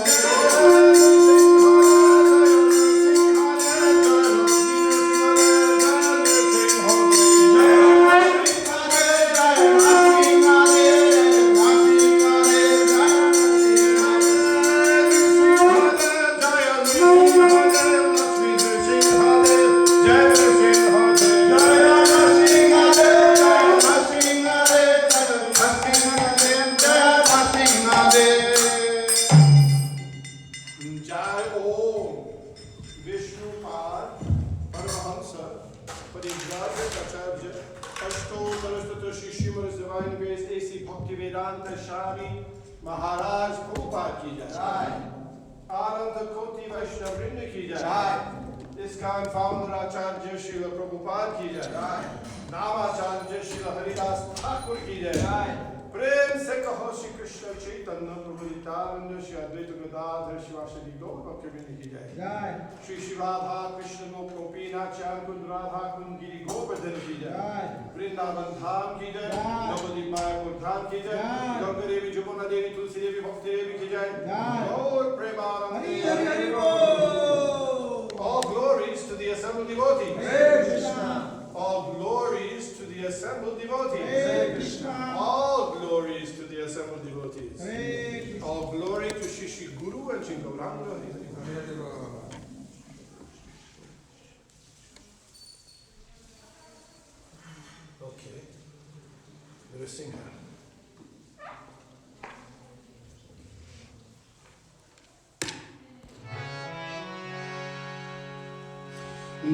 Jai Om Vishnupad Paramahamsa Parivrajya Acharya Ashto Saraswati Shrimad Divine Grace A.C. Bhaktivedanta Swami Maharaj Prabhupada ki jai. Ananda Koti Vaishnava Vrinda ki jai. ISKCON founder Acharya Srila Prabhupada ki jai. Namacharya Srila Haridas Thakur ki jai. प्रेम से कहो श्री कृष्ण चैतन्य प्रभु नित्यानंद श्री अद्वैत गदाधर शिवासदि गौर भक्तवृंद की जय श्री श्री राधा कृष्ण गोप गोपीनाथ श्याम कुंज राधा कुंज गिरि गोवर्धन की जय वृंदावन धाम की जय नवदीप मायापुर धाम की जय गंगा देवी जमुना देवी तुलसी देवी भक्ति देवी की जय गौर प्रेमानंद हरि हरि बोल। All glories to the assembled devotees. Hare Krishna. All glories to the assembled devotees. Hare Krishna. All glories to the assembled devotees. Hare Krishna. All glory to Shri Guru and Shri Gauranga. Okay. Nrsimha.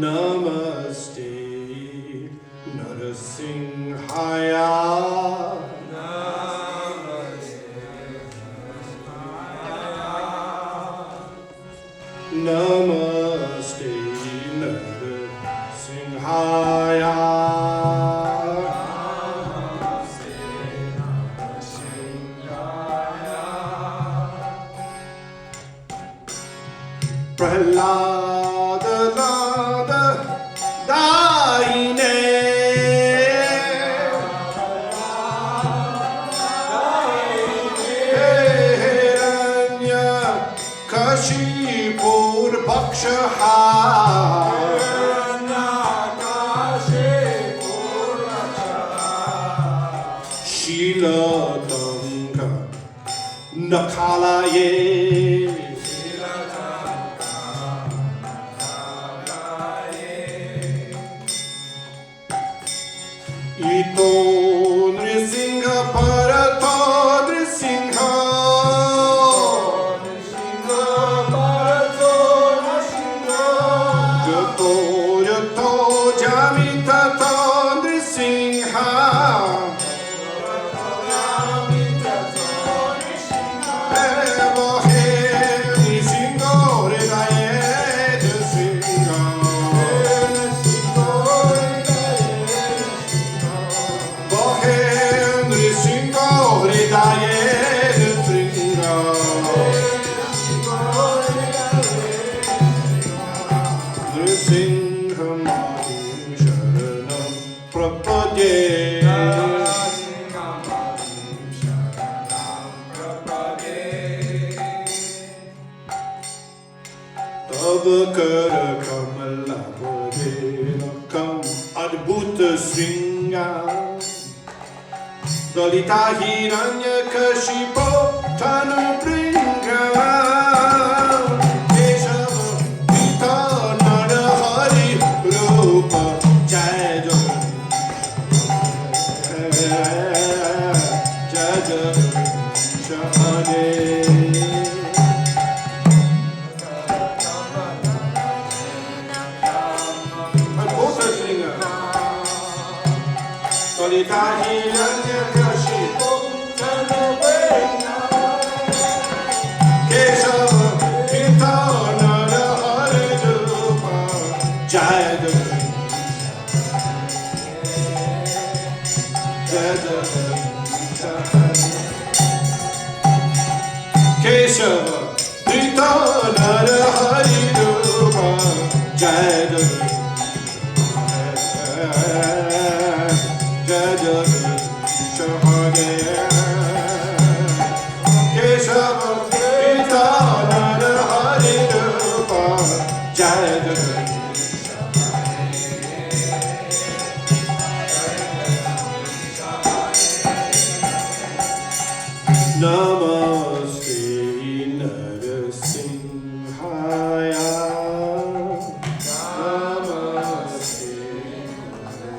Namaste Nrsimhaya. Namaste Nrsimhaya. Prahlada Lada Daine Hiranya Kashipur Bhakshaha Shilatanka Nakalaye Ito Nrsimha Parato Nrsimha Jato Jato Jamitato Nrsimha Evo He Nrsimha Hridaye Nrsimha Nrsimha Hridaye Nrsimha Nrsimham Sharanam Prapadye Tab kar kamala kam adbhuta sringa Dalita Hiranya Kashipo Tanu Bringa Keshava Pita Nara Hari Rupa Jai Jagat Keshava Prita Nara Hari Rupa Jai Jagadish Hare Keshava Prita Nara Hari Rupa Jai Namaste Nrsimhaya. Namaste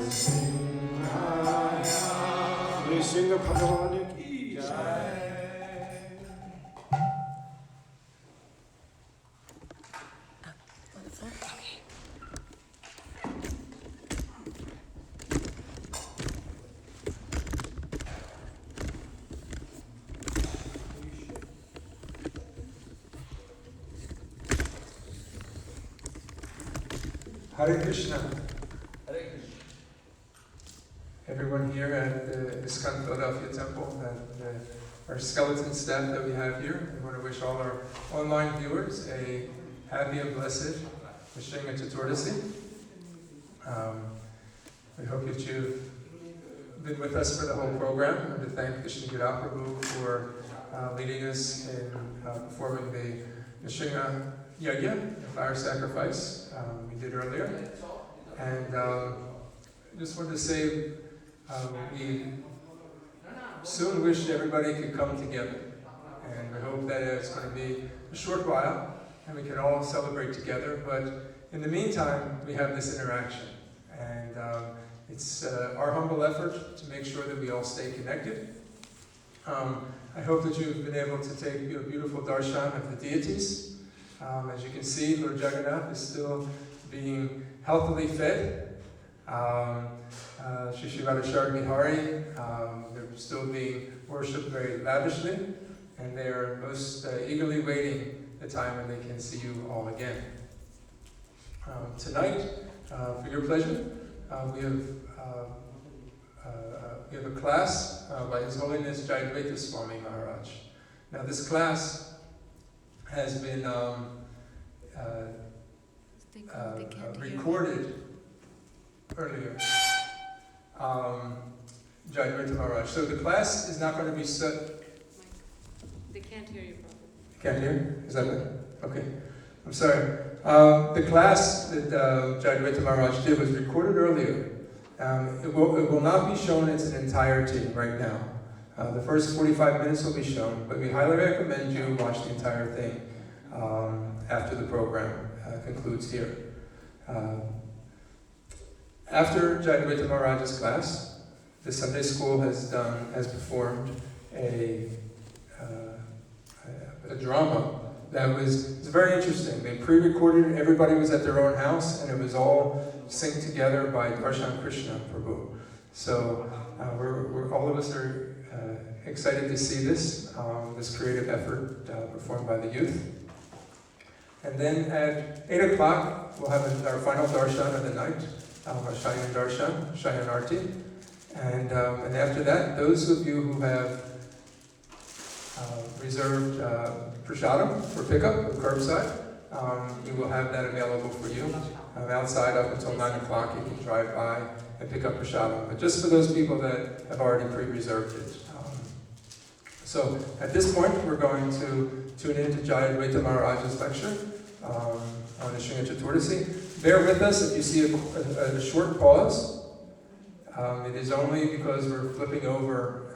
Nrsimhaya. Nrsimha Bhagavan ki jai. Hare Krishna. Everyone here at the ISKCON Philadelphia Temple and our skeleton staff that we have here, we want to wish all our online viewers a happy and blessed Nrsimha Chaturdasi. We hope that you've been with us for the whole program, and to thank Vishnu Prabhu for leading us in performing the Nrsimha Yajna, the fire sacrifice we did earlier. And just wanted to say we soon wish everybody could come together. And we hope that it's going to be a short while and we can all celebrate together. But in the meantime, we have this interaction. And it's our humble effort to make sure that we all stay connected. I hope that you've been able to take a beautiful darshan of the deities. As you can see, Lord Jagannath is still being healthily fed. Shri Shri Radharani Bihari, they're still being worshipped very lavishly, and they are most eagerly waiting the time when they can see you all again. Tonight, for your pleasure, we have a class by His Holiness Jayadvaita Swami Maharaj. Now, this class has been recorded earlier. Jayadvaita Maharaj. So the class is not going to be set. They can't hear you properly. Can't hear? Is that it? Okay. I'm sorry. The class that Jayadvaita Maharaj did was recorded earlier. It will not be shown in its entirety right now. The first 45 minutes will be shown, but we highly recommend you watch the entire thing after the program concludes here. After Jayadvaita Maharaj's class, the Sunday school has performed a drama that was very interesting. They pre-recorded it, everybody was at their own house, and it was all synced together by Darshan Krishna Prabhu. So we're all of us are excited to see this creative effort performed by the youth. And then at 8 o'clock, we'll have our final darshan of the night, our Shayan Darshan, Shayan Arti. And after that, those of you who have reserved prasadam for pickup or curbside, we will have that available for you. Outside up until 9 o'clock, you can drive by and pick up prasadam. But just for those people that have already pre-reserved it. So at this point, we're going to tune in to Jayadvaita Maharaj's lecture on Nrsimha Chaturdasi. Bear with us if you see a short pause. It is only because we're flipping over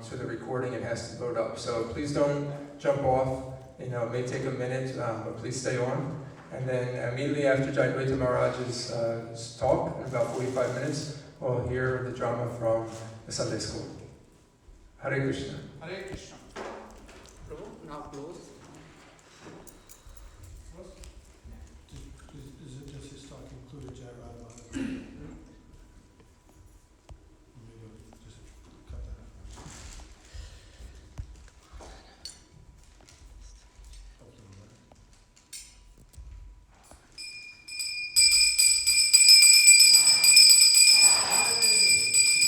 to the recording, it has to load up. So please don't jump off. It may take a minute, but please stay on. And then immediately after Jayadvaita Maharaj's talk, in about 45 minutes, we'll hear the drama from the Sunday school. Hare Krishna. Hare Krishna. Prabhu, now close. Is it just his talk included Jai Radha? Maybe just cut that out.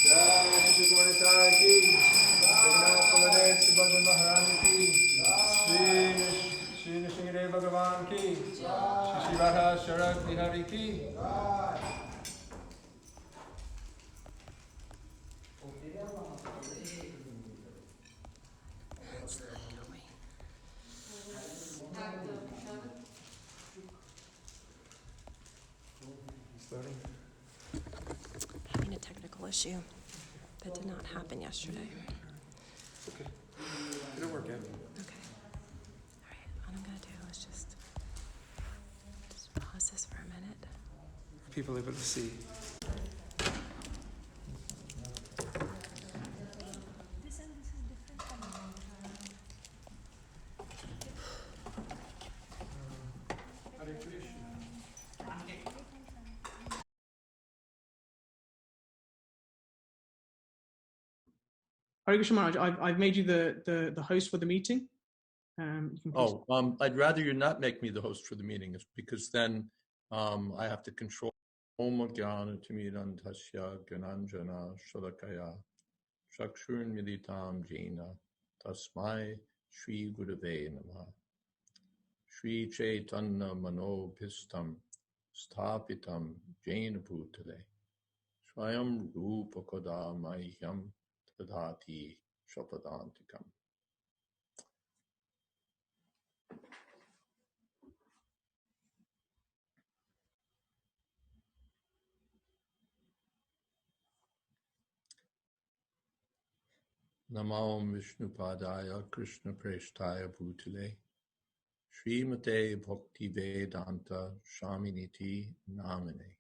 Jai Shri Gaura Ki, Jagannath Baladev Subhadra Maharani Ki, Shri Shri Nrsimha Bhagavan ki, Shri Radha Sharad Bihari ki. Having a technical issue that did not happen yesterday. Okay. It'll work out. Okay. All right. What I'm gonna do is just pause this for a minute. People able to see. Hare Krishna. Hare Krishna Maharaj, I've made you the host for the meeting. You can please- I'd rather you not make me the host for the meeting, because then I have to control Om Jnana Timidantasya Gananjana Shalakaya Chakshurn Militam Jena Tasmai Shri Gurave Namaha Shri Chaitanya Manopistam Sthapitam Jena Bhutale Swayam Rupa Koda Mahyam Tadati Shapadantikam. Namo Vishnupadaya Krishna Preshtaya Bhutale Srimate Bhakti Vedanta Shaminiti Namine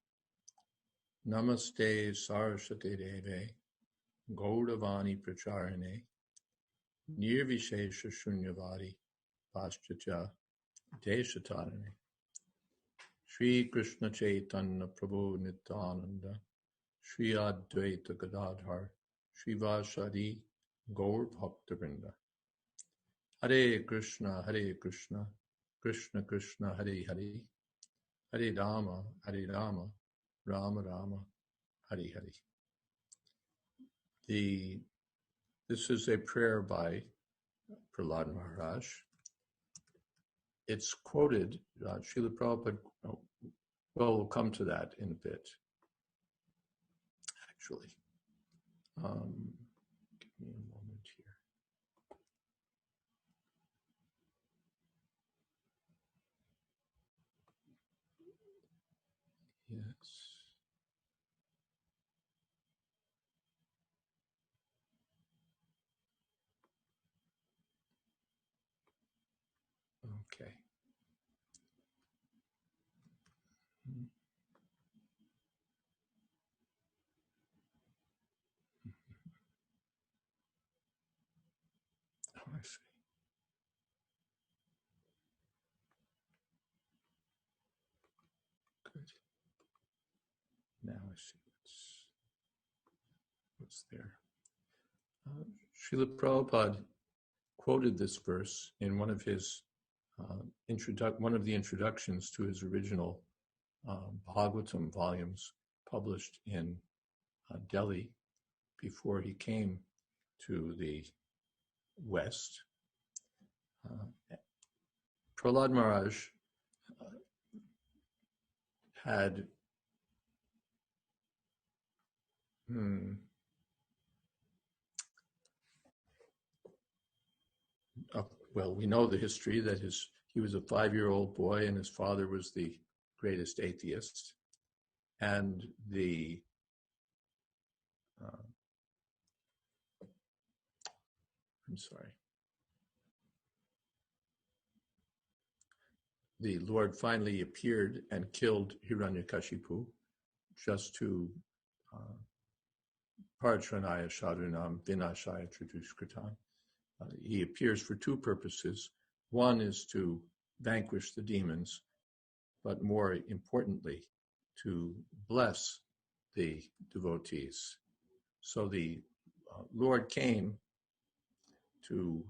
Namaste Saraswate Deve Gauravani Pracharane Nirvishesha Shunyavadi Paschatya Deshatarane Shri Krishna Chaitanya Prabhu Nityananda Shri Advaita Gadadhar Shri Vashadi Gaur Bhaktivinoda Hare Krishna, Krishna Krishna, Hare Hare, Hare Rama, Rama Rama, Hare Hare. This is a prayer by Prahlad Maharaj. It's quoted, Srila Prabhupada, well, we'll come to that in a bit, actually. Give me a moment here. Yes. Okay. Oh, I see. Good. Now I see what's there. Srila Prabhupada quoted this verse in one of his one of the introductions to his original Bhagavatam volumes published in Delhi before he came to the West. Prahlad Maharaj had well, we know the history that he was a 5-year-old boy and his father was the greatest atheist. And the Lord finally appeared and killed Hiranyakashipu just to Parachranaya Shadunam Vinashaya Tradushkritam. He appears for two purposes. One is to vanquish the demons, but more importantly, to bless the devotees. So the Lord came to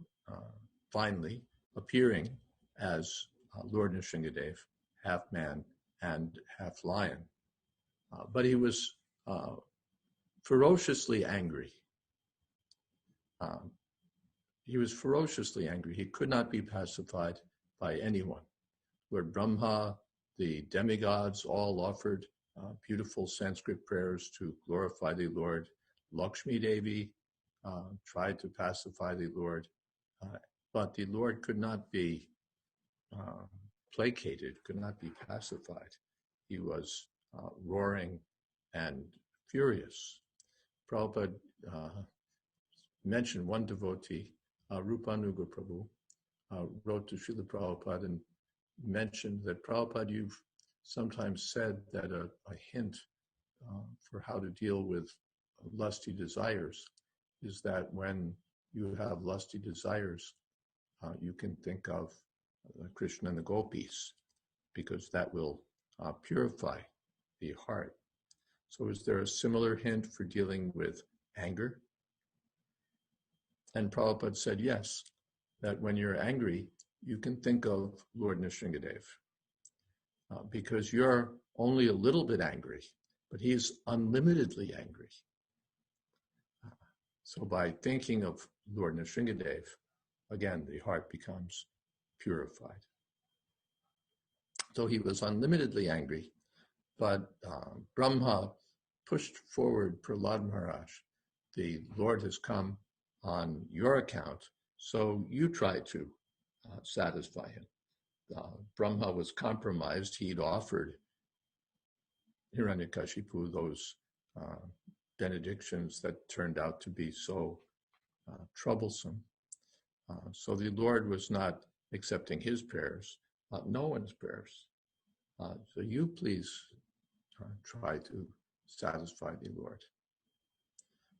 finally appearing as Lord Nrsimhadev, half man and half lion. But he was ferociously angry. he was ferociously angry. He could not be pacified by anyone. Lord Brahma, the demigods, all offered beautiful Sanskrit prayers to glorify the Lord. Lakshmi Devi tried to pacify the Lord, but the Lord could not be placated, could not be pacified. He was roaring and furious. Prabhupada mentioned one devotee, Rupanuga Prabhu, wrote to Srila Prabhupada and mentioned that, Prabhupada, you've sometimes said that a hint for how to deal with lusty desires is that when you have lusty desires, you can think of Krishna and the gopis, because that will purify the heart. So is there a similar hint for dealing with anger? And Prabhupada said, yes, that when you're angry, you can think of Lord Nrsimhadev, because you're only a little bit angry, but he's unlimitedly angry. So by thinking of Lord Nrsimhadev, again, the heart becomes purified. So he was unlimitedly angry, but Brahma pushed forward Prahlad Maharaj. The Lord has come on your account, so you try to satisfy him. Brahma was compromised. He'd offered Hiranyakashipu those benedictions that turned out to be so troublesome. So the Lord was not accepting his prayers, no one's prayers. So you please try to satisfy the Lord.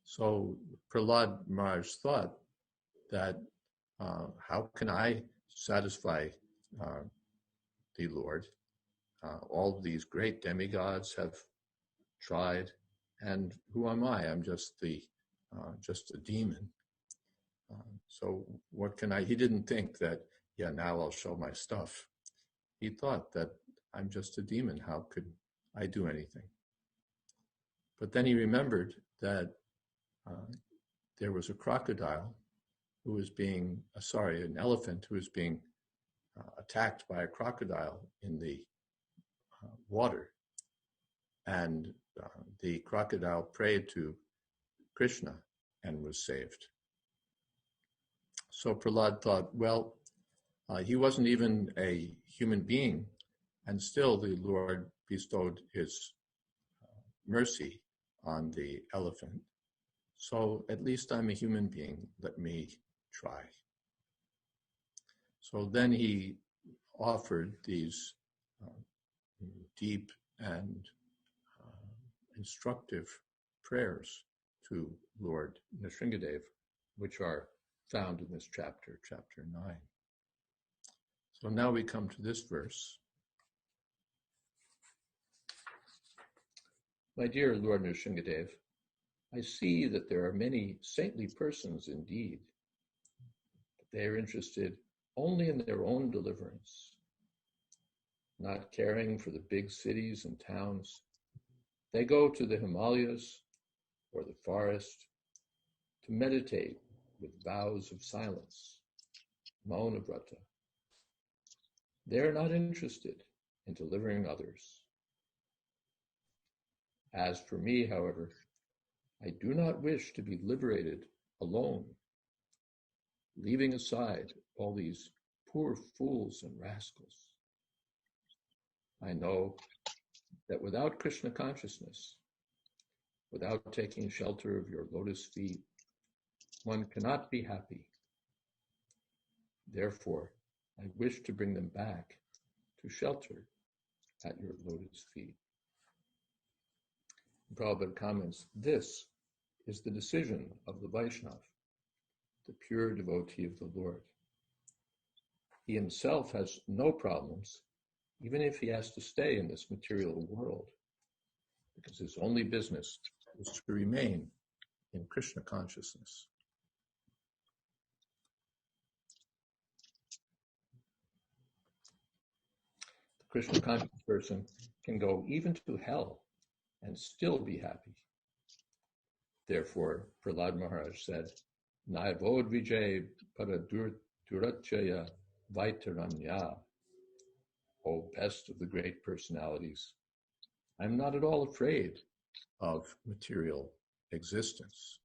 So Prahlad Maharaj thought that how can I satisfy the Lord? All these great demigods have tried, and who am I? I'm just a demon. So what can I? He didn't think that, yeah, now I'll show my stuff. He thought that I'm just a demon. How could I do anything? But then he remembered that there was a crocodile who was being, an elephant who was being attacked by a crocodile in the water. And the crocodile prayed to Krishna and was saved. So Prahlad thought, well, he wasn't even a human being, and still the Lord bestowed his mercy on the elephant. So at least I'm a human being, let me try. So then he offered these deep and instructive prayers to Lord Nrsimhadev, which are found in this chapter, chapter 9. So now we come to this verse. My dear Lord Nrsimhadev, I see that there are many saintly persons indeed, but they are interested only in their own deliverance, not caring for the big cities and towns. They go to the Himalayas or the forest to meditate with vows of silence, Mauna Vrata. They are not interested in delivering others. As for me, however, I do not wish to be liberated alone, leaving aside all these poor fools and rascals. I know that without Krishna consciousness, without taking shelter of your lotus feet, one cannot be happy. Therefore, I wish to bring them back to shelter at your lotus feet. Prabhupada comments, this is the decision of the Vaishnava, the pure devotee of the Lord. He himself has no problems, even if he has to stay in this material world, because his only business is to remain in Krishna consciousness. The Krishna conscious person can go even to hell and still be happy. Therefore, Prahlad Maharaj said, Naivod Vijay Paradurachaya Vaitaranya. O best of the great personalities, I'm not at all afraid of material existence.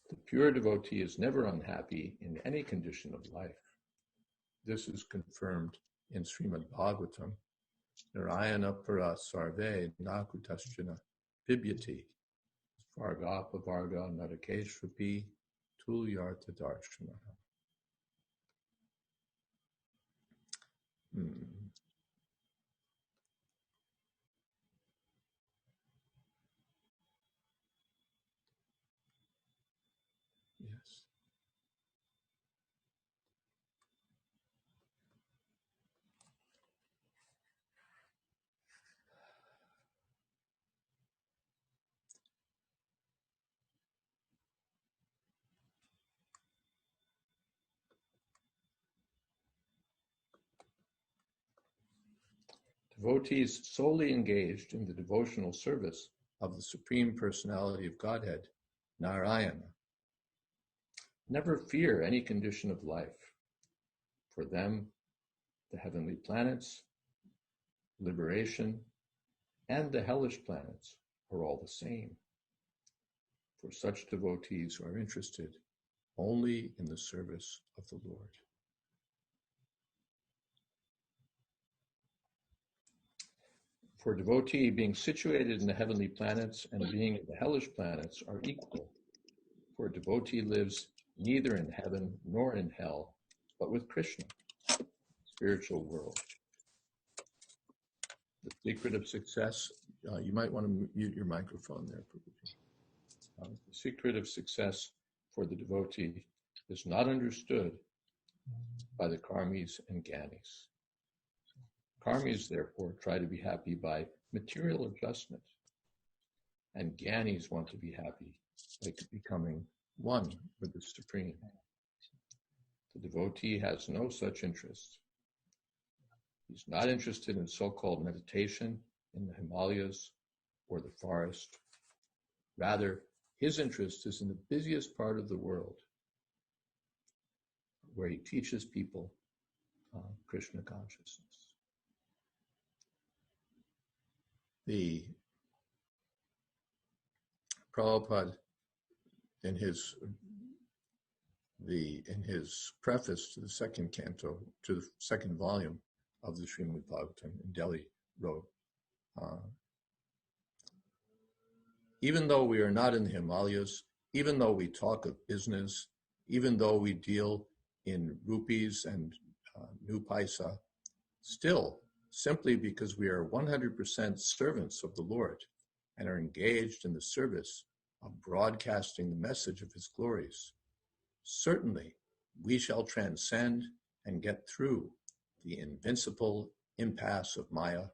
The pure devotee is never unhappy in any condition of life. This is confirmed in Srimad Bhagavatam. Narayana para sarve nakutaschana bibyati varga pavarga narakeshrapi tulyartha darshana. Yes. Devotees solely engaged in the devotional service of the Supreme Personality of Godhead, Narayana, never fear any condition of life. For them, the heavenly planets, liberation, and the hellish planets are all the same. For such devotees are interested only in the service of the Lord. For a devotee, being situated in the heavenly planets and being in the hellish planets are equal. For a devotee lives neither in heaven nor in hell, but with Krishna, spiritual world. The secret of success, you might want to mute your microphone there. The secret of success for the devotee is not understood by the karmis and gyanis. Karmis, therefore, try to be happy by material adjustment, and gyanis want to be happy by becoming one with the Supreme. The devotee has no such interest. He's not interested in so-called meditation in the Himalayas or the forest. Rather, his interest is in the busiest part of the world, where he teaches people Krishna consciousness. The Prabhupada, in his preface to the second canto, to the second volume of the Srimad Bhagavatam in Delhi, wrote, even though we are not in the Himalayas, even though we talk of business, even though we deal in rupees and new paisa, still, simply because we are 100% servants of the Lord and are engaged in the service of broadcasting the message of his glories, certainly we shall transcend and get through the invincible impasse of Maya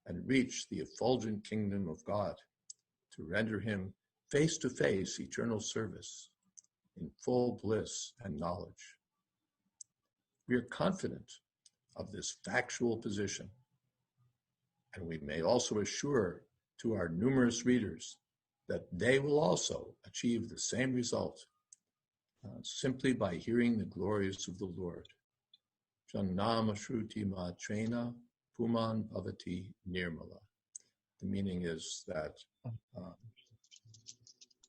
and reach the effulgent kingdom of God to render him face-to-face eternal service in full bliss and knowledge. We are confident of this factual position, and we may also assure to our numerous readers that they will also achieve the same result simply by hearing the glories of the Lord. Jannama Shruti Ma Trena Puman Bhavati Nirmala. The meaning is that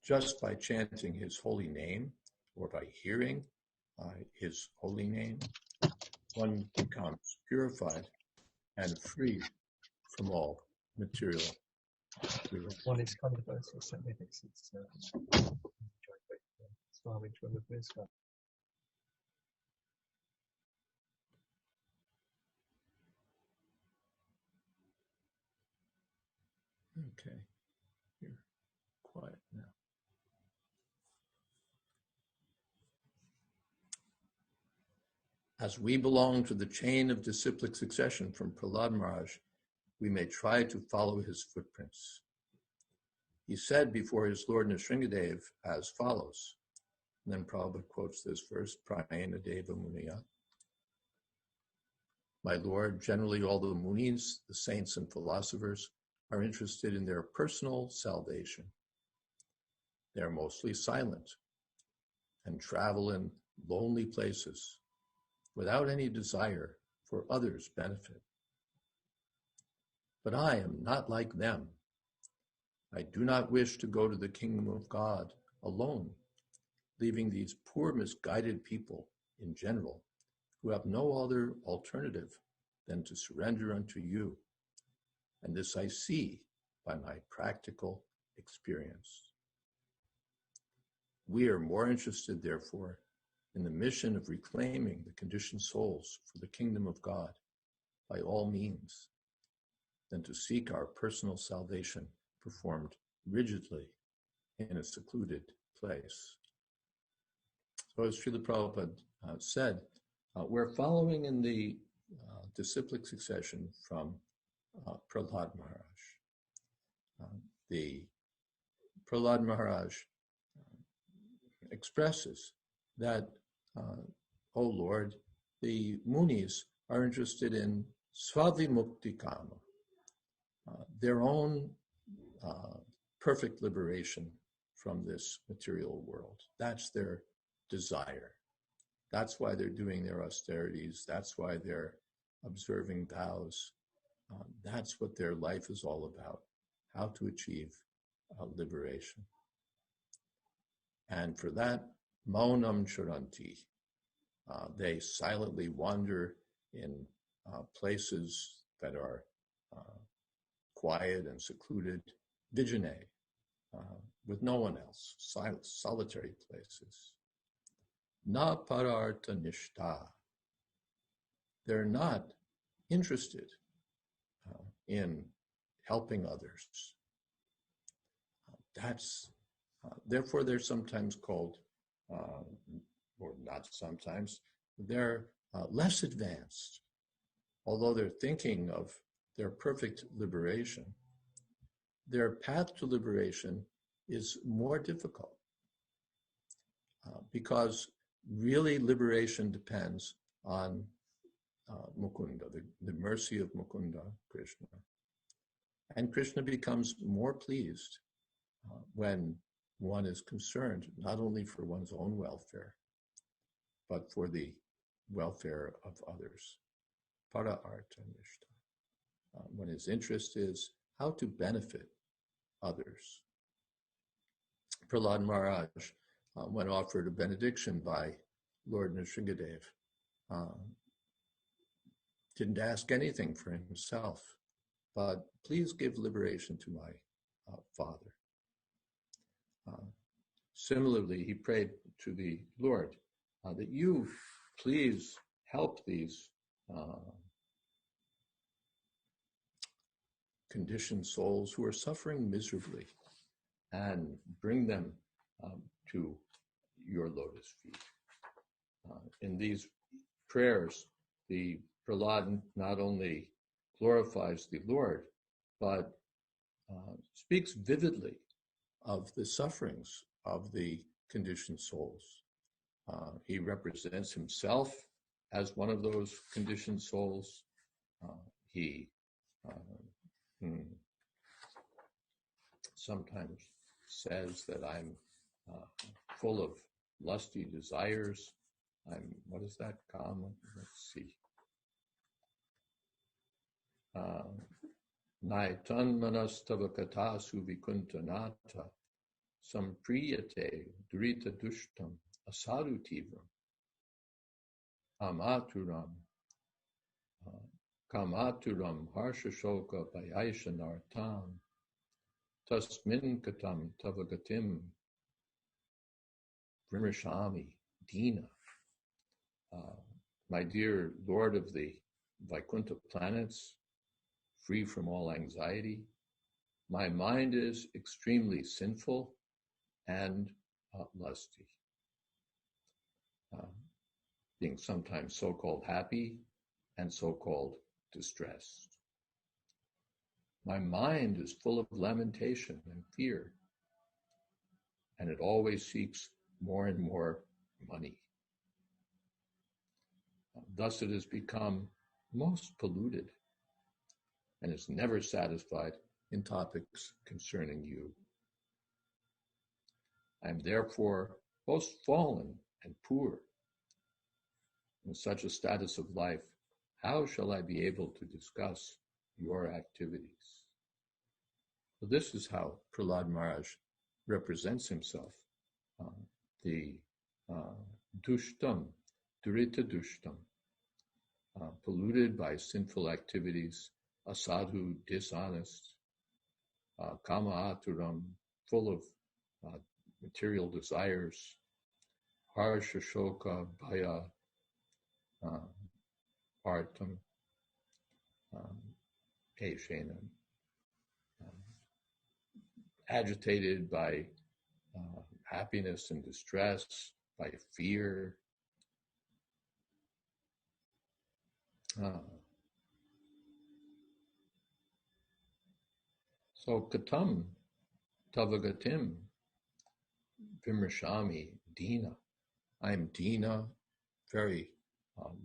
just by chanting his holy name or by hearing his holy name, one becomes purified and freed from all material. One is controversial, certainly thinks it's Swami Trivabhiska. Okay, you're quiet now. As we belong to the chain of disciplic succession from Prahlad Maharaj, we may try to follow his footprints. He said before his Lord Nrsimhadev as follows, and then Prabhupada quotes this verse, Prayena Deva Muniya. My Lord, generally all the munis, the saints and philosophers, are interested in their personal salvation. They are mostly silent and travel in lonely places without any desire for others' benefit. But I am not like them. I do not wish to go to the kingdom of God alone, leaving these poor, misguided people in general, who have no other alternative than to surrender unto you. And this I see by my practical experience. We are more interested, therefore, in the mission of reclaiming the conditioned souls for the kingdom of God by all means, than to seek our personal salvation performed rigidly in a secluded place. So as Srila Prabhupada said, we're following in the disciplic succession from Prahlad Maharaj. The Prahlad Maharaj expresses that, O Lord, the Munis are interested in svavimukti kama, their own perfect liberation from this material world. That's their desire. That's why they're doing their austerities. That's why they're observing vows. That's what their life is all about, how to achieve liberation. And for that, maunam charanti, they silently wander in places that are quiet and secluded, vijane, with no one else, solitary places. Na pararta nishta. They're not interested in helping others. Therefore they're sometimes called, or not sometimes, they're less advanced. Although they're thinking of their perfect liberation, their path to liberation is more difficult because really liberation depends on Mukunda, the mercy of Mukunda, Krishna. And Krishna becomes more pleased when one is concerned not only for one's own welfare, but for the welfare of others. Para arta nishta. When his interest is how to benefit others. Prahlad Maharaj, when offered a benediction by Lord Nrsimhadev, didn't ask anything for himself, but please give liberation to my father. Similarly, he prayed to the Lord that you please help these conditioned souls who are suffering miserably and bring them to your lotus feet. In these prayers, the Prahlad not only glorifies the Lord, but speaks vividly of the sufferings of the conditioned souls. He represents himself as one of those conditioned souls. He sometimes says that I'm full of lusty desires. What is that? Kama? Let's see. Naitan manastava katasu vikuntanata sampriyate drita dushtam asadutivam amaturam kamaturam harshashoka bhayashanartam tasmin katam tavagatim vrimashami dina. My dear Lord of the Vaikuntha planets, free from all anxiety, my mind is extremely sinful and lusty, being sometimes so-called happy and so-called distressed. My mind is full of lamentation and fear, and it always seeks more and more money. Thus it has become most polluted and is never satisfied in topics concerning you. I am therefore most fallen and poor. In such a status of life, how shall I be able to discuss your activities? So this is how Prahlad Maharaj represents himself, the dushtam, durita dushtam, polluted by sinful activities, asadhu, dishonest, kama aturam, full of material desires, harsha shoka, bhaya, artam, peshena, agitated by happiness and distress, by fear. So katam tavagatim vimrashami dina. I am dina, very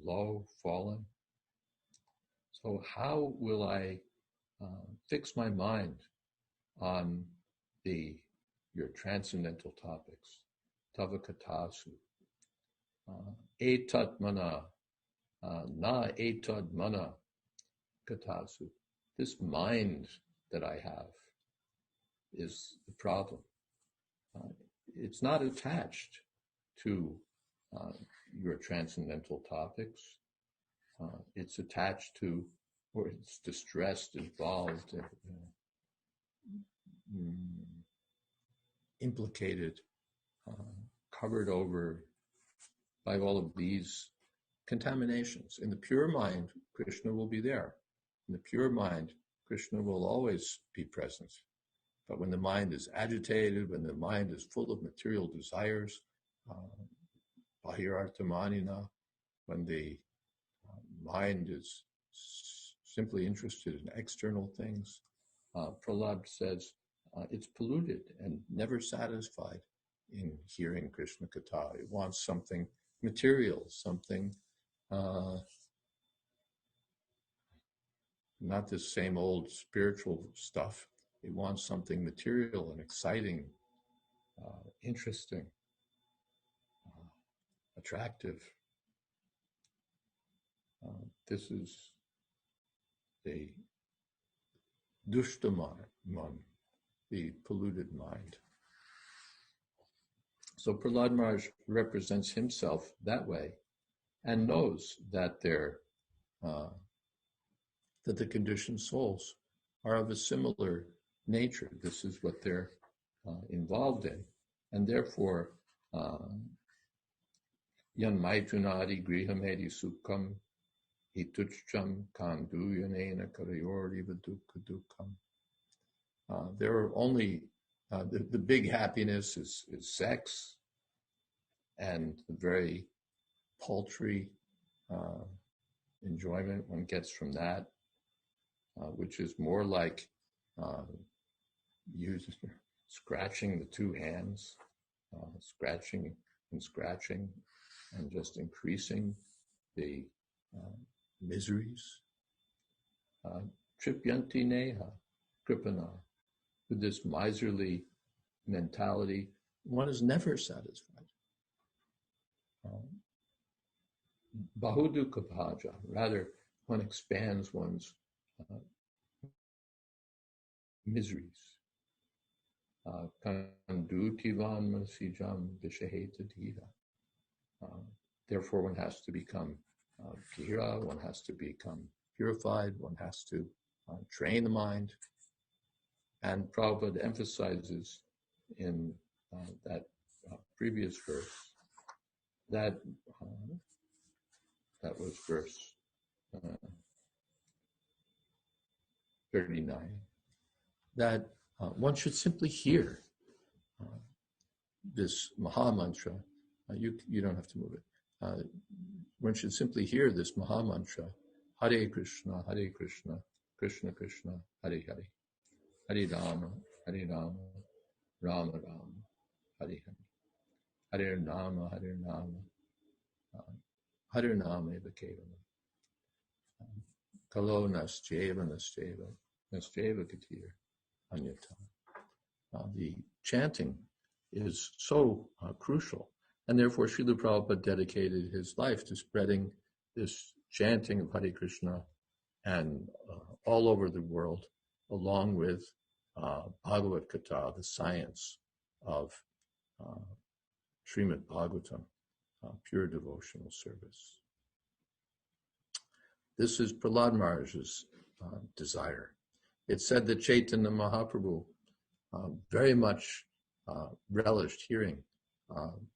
low, fallen. So how will I fix my mind on your transcendental topics? Tavakatasu. Etat mana, na etad mana katasu. This mind that I have is the problem. It's not attached to your transcendental topics. It's attached to, or it's distressed, involved, implicated, covered over by all of these contaminations. In the pure mind, Krishna will be there. In the pure mind, Krishna will always be present. But when the mind is agitated, when the mind is full of material desires, bahirartamanina, when the mind is simply interested in external things, Prahlad says it's polluted and never satisfied in hearing Krishna Katha. It wants something material, something not this same old spiritual stuff. It wants something material and exciting, interesting, attractive. This is the dushtaman, the polluted mind. So Prahlad Maharaj represents himself that way and knows that that the conditioned souls are of a similar nature. This is what they're involved in. And therefore, yan maitunadi grihamedi sukham hitucham kandu yanena karayori vadukha dukkam. There are only, the big happiness is sex, and the very paltry enjoyment one gets from that, which is more like scratching the two hands, scratching and just increasing the miseries. Tripyanti neha kripana. With this miserly mentality, one is never satisfied. Bahudukha bhaja, rather one expands one's miseries. Kandutivan masijam vishaheta dhira. Therefore, one has to become dhira, one has to become purified, one has to train the mind. And Prabhupada emphasizes in that previous verse, that was verse 39, that one should simply hear this Maha Mantra. You don't have to move it. One should simply hear this Maha Mantra, Hare Krishna, Krishna Krishna, Hare Hare, Hare Rama, Rama Rama, Hare Hare, Hare Nama, Hare Nama eva kevalam. Kalo nascheva katir. anyata. The chanting is so crucial, and therefore Srila Prabhupada dedicated his life to spreading this chanting of Hare Krishna and all over the world, along with Bhagavad Gita, the science of Srimad Bhagavatam, pure devotional service. This is Prahlad Maharaj's desire. It's said that Chaitanya Mahaprabhu very much relished hearing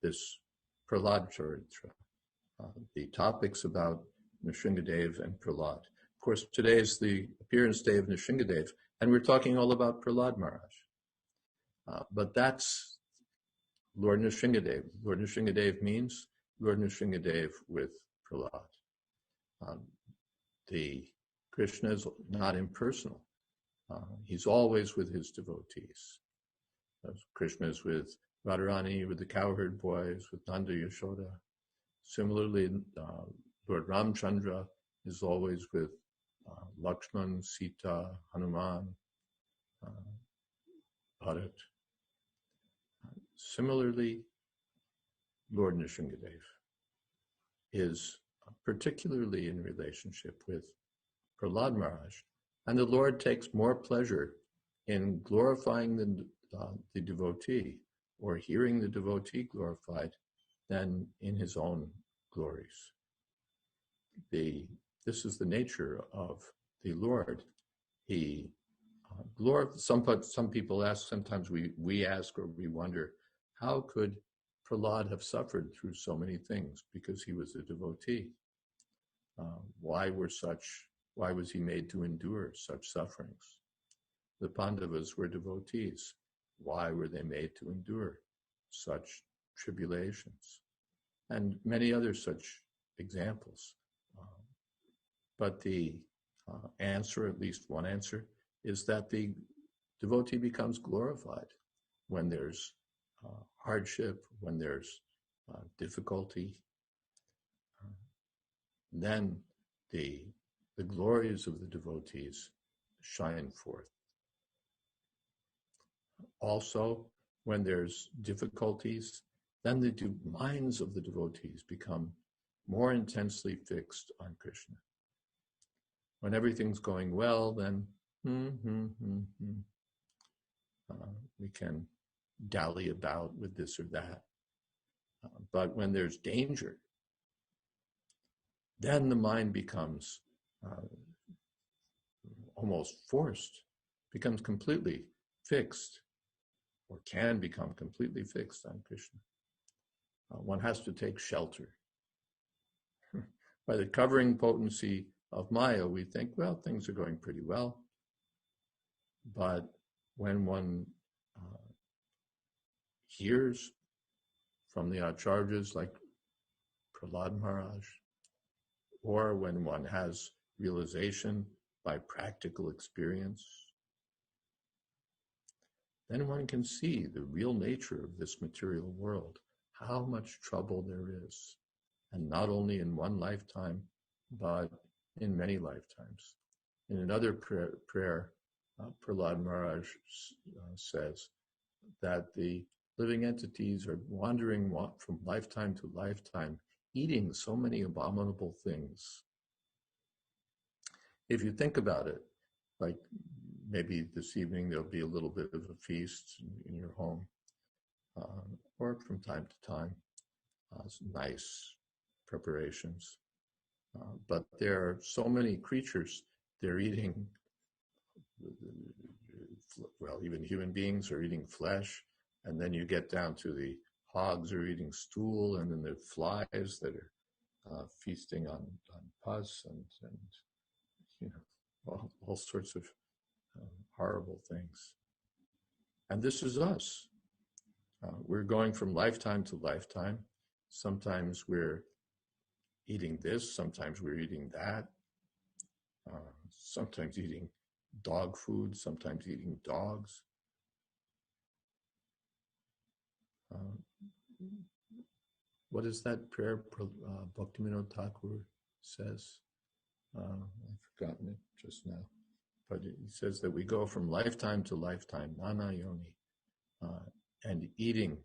this Prahlad Charitra, the topics about Nrsimhadev and Prahlad. Of course, today is the appearance day of Nrsimhadev, and we're talking all about Prahlad Maharaj. But that's Lord Nrsimhadev. Lord Nrsimhadev means Lord Nrsimhadev with Prahlad. The Krishna is not impersonal. He's always with his devotees. Krishna is with Radharani, with the cowherd boys, with Nanda Yashoda. Similarly, Lord Ramchandra is always with Lakshman, Sita, Hanuman, Bharat. Similarly, Lord Nrsimhadev is particularly in relationship with Prahlad Maharaj, and the Lord takes more pleasure in glorifying the devotee or hearing the devotee glorified than in his own glories. This is the nature of the Lord. He some people ask, sometimes we ask or we wonder, how could Prahlad have suffered through so many things? Because he was a devotee. Why was he made to endure such sufferings? The Pandavas were devotees. Why were they made to endure such tribulations? And many other such examples. But the answer, at least one answer, is that the devotee becomes glorified when there's hardship, when there's difficulty. Then the glories of the devotees shine forth. Also, when there's difficulties, then the minds of the devotees become more intensely fixed on Krishna. When everything's going well, then we can dally about with this or that. But when there's danger, then the mind becomes almost forced, becomes completely fixed, or can become completely fixed on Krishna. One has to take shelter. By the covering potency of Maya, we think, well, things are going pretty well. But when one hears from the acharyas like Prahlad Maharaj, or when one has realization by practical experience, then one can see the real nature of this material world, how much trouble there is, and not only in one lifetime, but in many lifetimes. In another prayer, Prahlad Maharaj says that the living entities are wandering from lifetime to lifetime, eating so many abominable things. If you think about it, like maybe this evening there'll be a little bit of a feast in your home, or from time to time, some nice preparations. But there are so many creatures, they're eating, well, even human beings are eating flesh, and then you get down to the hogs are eating stool, and then the flies that are feasting on pus and all sorts of horrible things. And this is us. We're going from lifetime to lifetime. Sometimes we're eating this, sometimes we're eating that, sometimes eating dog food, sometimes eating dogs. What is that prayer Bhaktivinoda Thakur says? I've forgotten it just now. but he says that we go from lifetime to lifetime, nana yoni, and eating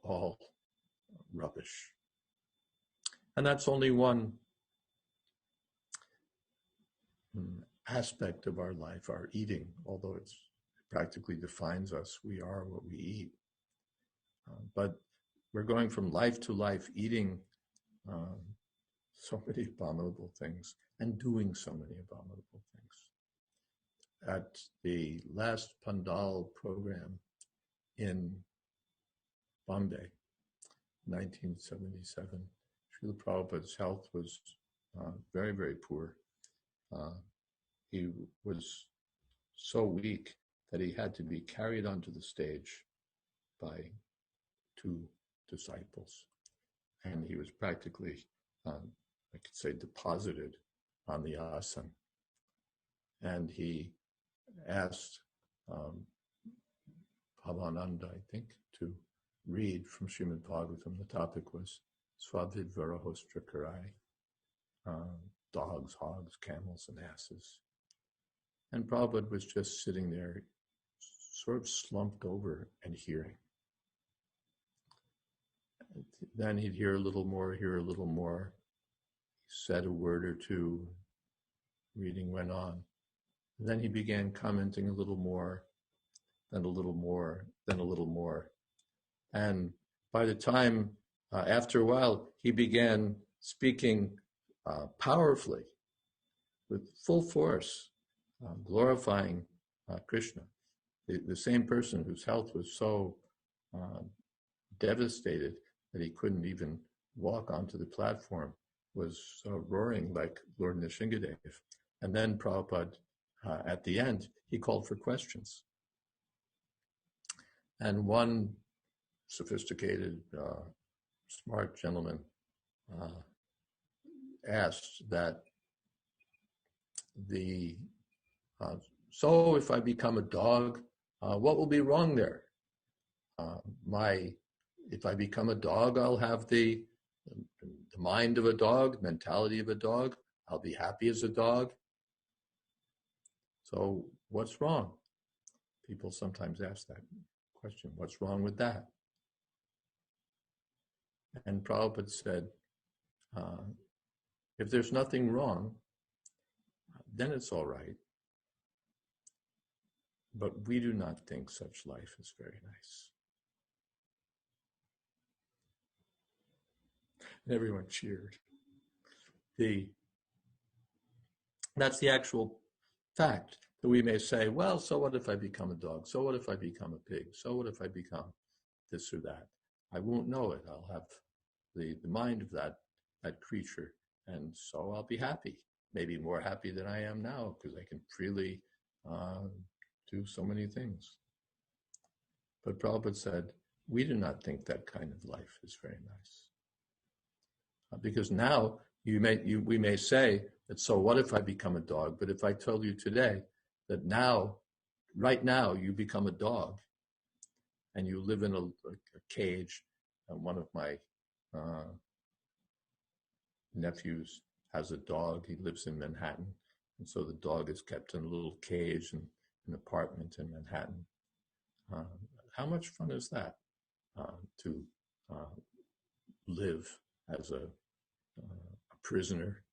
all rubbish. And that's only one aspect of our life, our eating, although it practically defines us. We are what we eat. But we're going from life to life, eating so many abominable things and doing so many abominable things. At the last Pandal program in Bombay, 1977, Srila Prabhupada's health was very, very poor. He was so weak that he had to be carried onto the stage by 2 disciples. And he was practically, I could say, deposited on the asana. And he asked Bhavananda, I think, to read from Srimad Bhagavatam. The topic was Svavid Varahostra dogs, hogs, camels, and asses. And Prabhupada was just sitting there, sort of slumped over and hearing. Then he'd hear a little more, hear a little more. He said a word or two. Reading went on. And then he began commenting a little more, then a little more, then a little more. And by the time, after a while, he began speaking powerfully, with full force, glorifying Krishna. The same person whose health was so devastated that he couldn't even walk onto the platform was roaring like Lord Nrsimhadev. And then Prabhupada, at the end, he called for questions. And one sophisticated, smart gentleman asked that so if I become a dog, what will be wrong there? If I become a dog, I'll have the mind of a dog, mentality of a dog. I'll be happy as a dog. So what's wrong? People sometimes ask that question. What's wrong with that? And Prabhupada said, if there's nothing wrong, then it's all right. But we do not think such life is very nice. And everyone cheered. That's the actual fact, that we may say, well, so what if I become a dog? So what if I become a pig? So what if I become this or that? I won't know it. I'll have the mind of that creature, and so I'll be happy. Maybe more happy than I am now, because I can freely do so many things. But Prabhupada said, we do not think that kind of life is very nice. Because now we may say that, so what if I become a dog? But if I told you today that right now, you become a dog and you live in a cage, and one of my nephews has a dog. He lives in Manhattan, and so the dog is kept in a little cage in an apartment in Manhattan. How much fun is that, to live as a prisoner?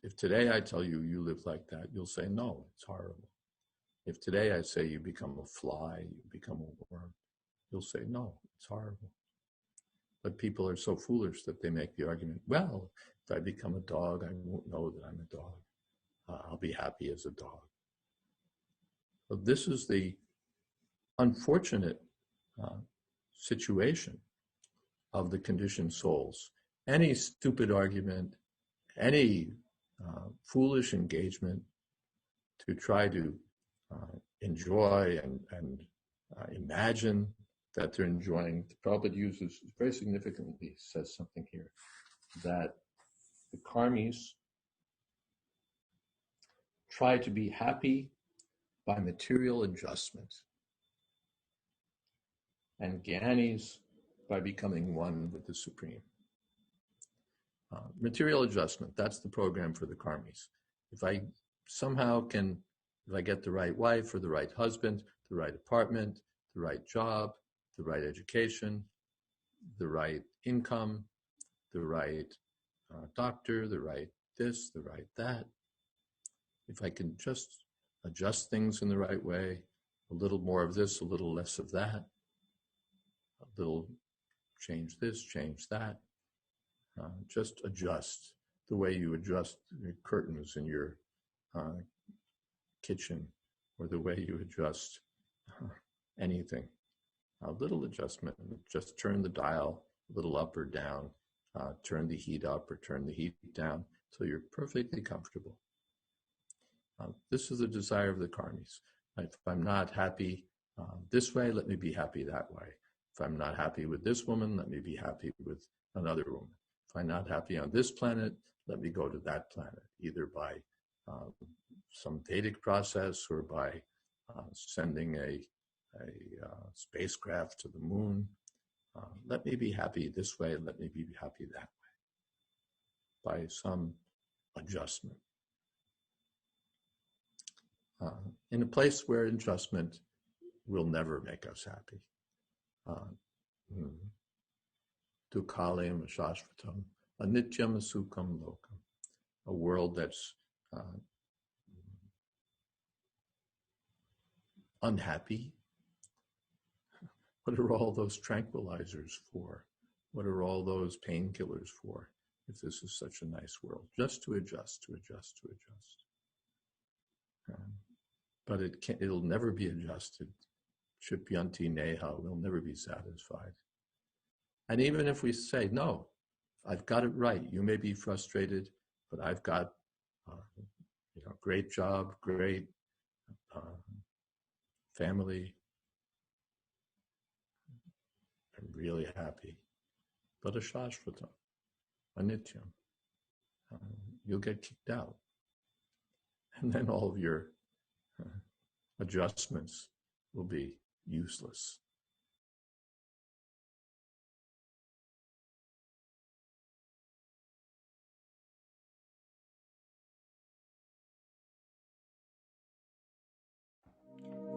If today I tell you you live like that, you'll say, no, it's horrible. If today I say you become a fly, you become a worm, you'll say, no, it's horrible. But people are so foolish that they make the argument, well, if I become a dog, I won't know that I'm a dog. I'll be happy as a dog. But this is the unfortunate situation of the conditioned souls. Any stupid argument, any foolish engagement to try to enjoy and imagine that they're enjoying. Prabhupada uses, very significantly, says something here, that the karmis try to be happy by material adjustment, and jnanis by becoming one with the Supreme. Material adjustment, that's the program for the karmis. If I somehow if I get the right wife or the right husband, the right apartment, the right job, the right education, the right income, the right doctor, the right this, the right that, if I can just adjust things in the right way, a little more of this, a little less of that, a little change this, change that, just adjust the way you adjust your curtains in your kitchen, or the way you adjust anything. A little adjustment, just turn the dial a little up or down, turn the heat up or turn the heat down till you're perfectly comfortable. This is the desire of the karmis. If I'm not happy this way, let me be happy that way. If I'm not happy with this woman, let me be happy with another woman. If I'm not happy on this planet, let me go to that planet, either by some Vedic process or by sending a spacecraft to the moon. Let me be happy this way, let me be happy that way, by some adjustment. In a place where adjustment will never make us happy. Dukhalayam ashashvatam, anityam asukam lokam. A world that's unhappy. What are all those tranquilizers for? What are all those painkillers for? If this is such a nice world, just to adjust, to adjust, to adjust. But it'll never be adjusted. Chipyanti neha, we'll never be satisfied. And even if we say, no, I've got it right, you may be frustrated, but I've got great job, great family. I'm really happy. But ashashvatam, anityam, you'll get kicked out. And then all of your adjustments will be useless.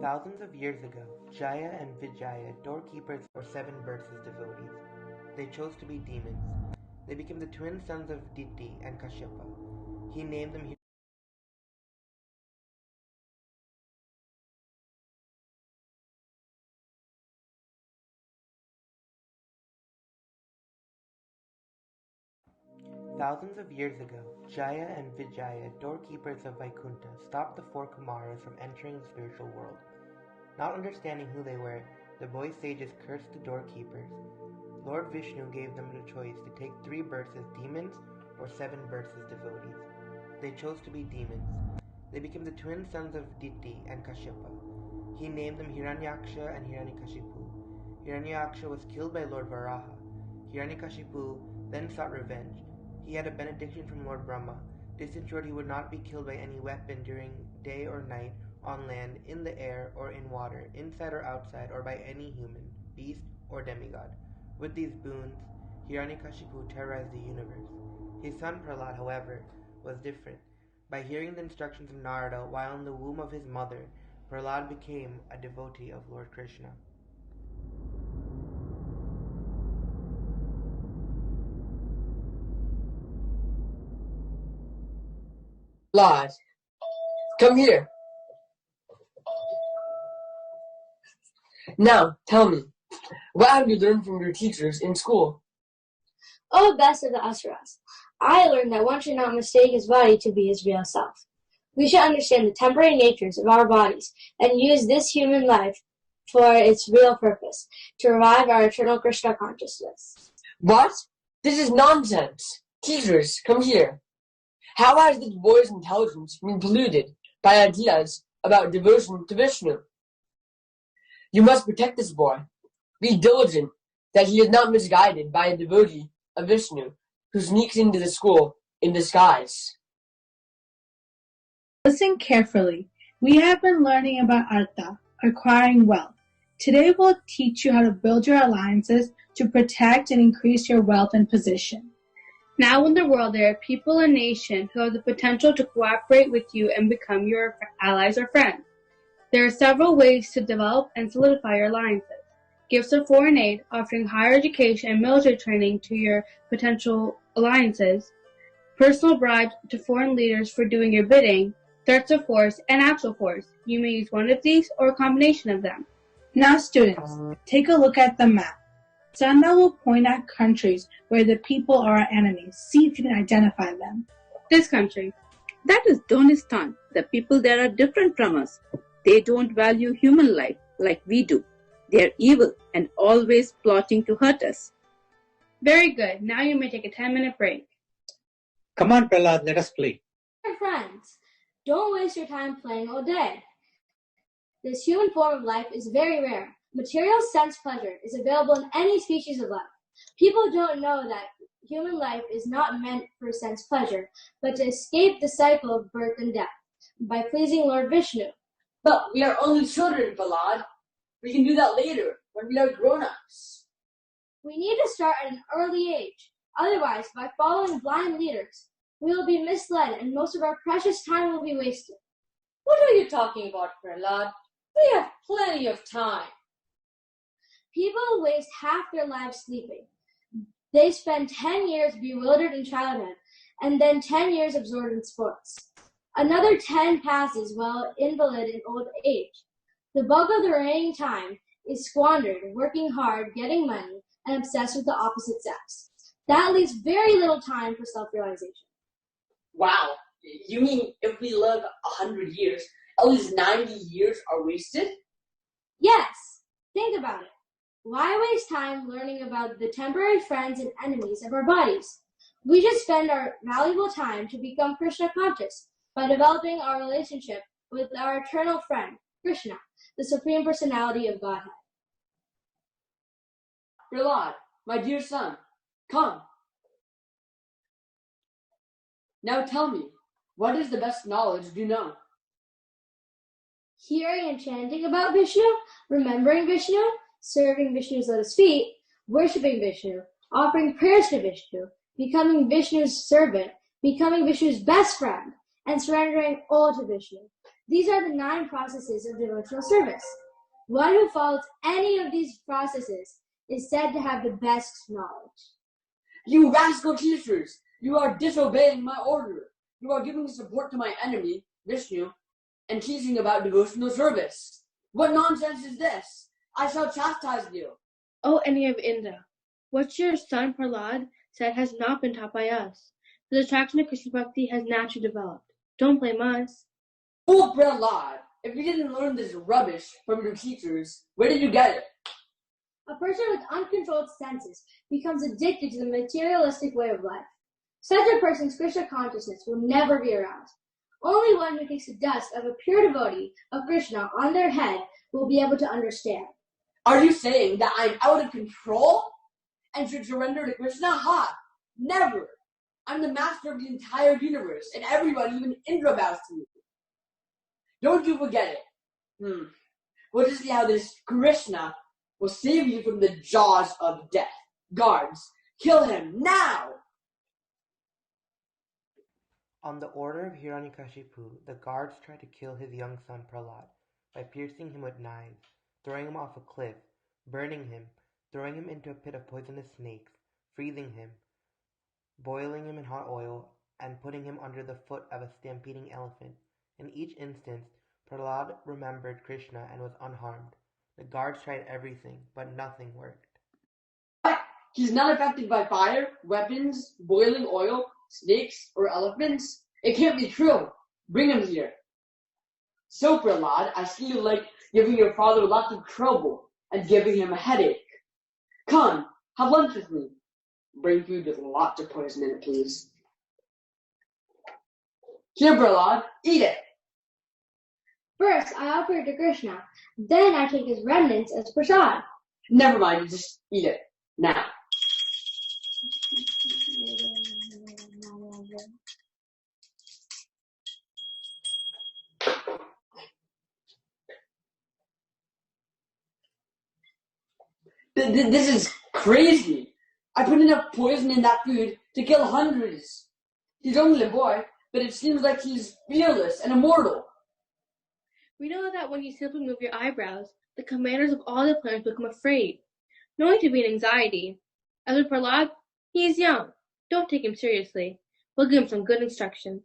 Thousands of years ago, Jaya and Vijaya, doorkeepers for 7 Births' devotees, they chose to be demons. They became the twin sons of Diti and Kashyapa. He named them Thousands of years ago, Jaya and Vijaya, doorkeepers of Vaikuntha, stopped the 4 Kumaras from entering the spiritual world. Not understanding who they were, the boy sages cursed the doorkeepers. Lord Vishnu gave them the choice to take 3 births as demons or 7 births as devotees. They chose to be demons. They became the twin sons of Diti and Kashyapa. He named them Hiranyaksha and Hiranyakashipu. Hiranyaksha was killed by Lord Varaha. Hiranyakashipu then sought revenge. He had a benediction from Lord Brahma. This ensured he would not be killed by any weapon during day or night, on land, in the air, or in water, inside or outside, or by any human, beast, or demigod. With these boons, Hiranyakashipu terrorized the universe. His son Prahlad, however, was different. By hearing the instructions of Narada while in the womb of his mother, Prahlad became a devotee of Lord Krishna. Prahlad, come here. Now, tell me, what have you learned from your teachers in school? O best of the Asuras, I learned that one should not mistake his body to be his real self. We should understand the temporary natures of our bodies and use this human life for its real purpose, to revive our eternal Krishna consciousness. What? This is nonsense. Teachers, come here. How has this boy's intelligence been polluted by ideas about devotion to Vishnu? You must protect this boy. Be diligent that he is not misguided by a devotee of Vishnu who sneaks into the school in disguise. Listen carefully. We have been learning about Artha, acquiring wealth. Today we'll teach you how to build your alliances to protect and increase your wealth and position. Now in the world there are people and nations who have the potential to cooperate with you and become your allies or friends. There are several ways to develop and solidify your alliances. Gifts of foreign aid, offering higher education and military training to your potential alliances, personal bribes to foreign leaders for doing your bidding, threats of force, and actual force. You may use one of these or a combination of them. Now students, take a look at the map. Sanda will point at countries where the people are our enemies. See if you can identify them. This country. That is Donistan. The people there are different from us. They don't value human life like we do. They are evil and always plotting to hurt us. Very good. Now you may take a 10-minute break. Come on, Prahlad, let us play. Dear friends, don't waste your time playing all day. This human form of life is very rare. Material sense pleasure is available in any species of life. People don't know that human life is not meant for sense pleasure, but to escape the cycle of birth and death by pleasing Lord Vishnu. But we are only children, Prahlad. We can do that later, when we are grown-ups. We need to start at an early age. Otherwise, by following blind leaders, we will be misled and most of our precious time will be wasted. What are you talking about, Prahlad? We have plenty of time. People waste half their lives sleeping. They spend 10 years bewildered in childhood and then 10 years absorbed in sports. Another 10 passes while invalid in old age. The bulk of the remaining time is squandered working hard, getting money, and obsessed with the opposite sex. That leaves very little time for self-realization. Wow. You mean if we live 100 years, at least 90 years are wasted? Yes. Think about it. Why waste time learning about the temporary friends and enemies of our bodies? We should spend our valuable time to become Krishna conscious by developing our relationship with our eternal friend, Krishna, the Supreme Personality of Godhead. Prahlad, my dear son, come. Now tell me, what is the best knowledge you know? Hearing and chanting about Vishnu, remembering Vishnu, serving Vishnu's lotus feet, worshipping Vishnu, offering prayers to Vishnu, becoming Vishnu's servant, becoming Vishnu's best friend, and surrendering all to Vishnu. These are the 9 processes of devotional service. One who follows any of these processes is said to have the best knowledge. You rascal teachers! You are disobeying my order. You are giving support to my enemy, Vishnu, and teaching about devotional service. What nonsense is this? I shall chastise you. Oh, Annie of Indra, what your son Prahlad said has not been taught by us. His attraction to Krishna Bhakti has naturally developed. Don't blame us. Fool Prahlad! If you didn't learn this rubbish from your teachers, where did you get it? A person with uncontrolled senses becomes addicted to the materialistic way of life. Such a person's Krishna consciousness will never be aroused. Only one who takes the dust of a pure devotee of Krishna on their head will be able to understand. Are you saying that I'm out of control and should surrender to Krishna? Ha! Never! I'm the master of the entire universe, and everyone, even Indra, bows to me. Don't you forget it. We'll just see how this Krishna will save you from the jaws of death. Guards, kill him now! On the order of Hiranyakashipu, the guards tried to kill his young son Prahlad by piercing him with knives, throwing him off a cliff, burning him, throwing him into a pit of poisonous snakes, freezing him, boiling him in hot oil, and putting him under the foot of a stampeding elephant. In each instance, Prahlad remembered Krishna and was unharmed. The guards tried everything, but nothing worked. He's not affected by fire, weapons, boiling oil, snakes, or elephants? It can't be true. Bring him here. So, Prahlad, I see you like giving your father lots of trouble and giving him a headache. Come, have lunch with me. Bring food with lots of poison in it, please. Here, Prahlad, eat it. First, I offer it to Krishna. Then I take his remnants as prasad. Never mind, just eat it. Now. This is crazy. I put enough poison in that food to kill hundreds. He's only a boy, but it seems like he's fearless and immortal. We know that when you simply move your eyebrows, the commanders of all the planets become afraid, knowing to be an anxiety. As for Prahlad, he is young. Don't take him seriously. We'll give him some good instructions.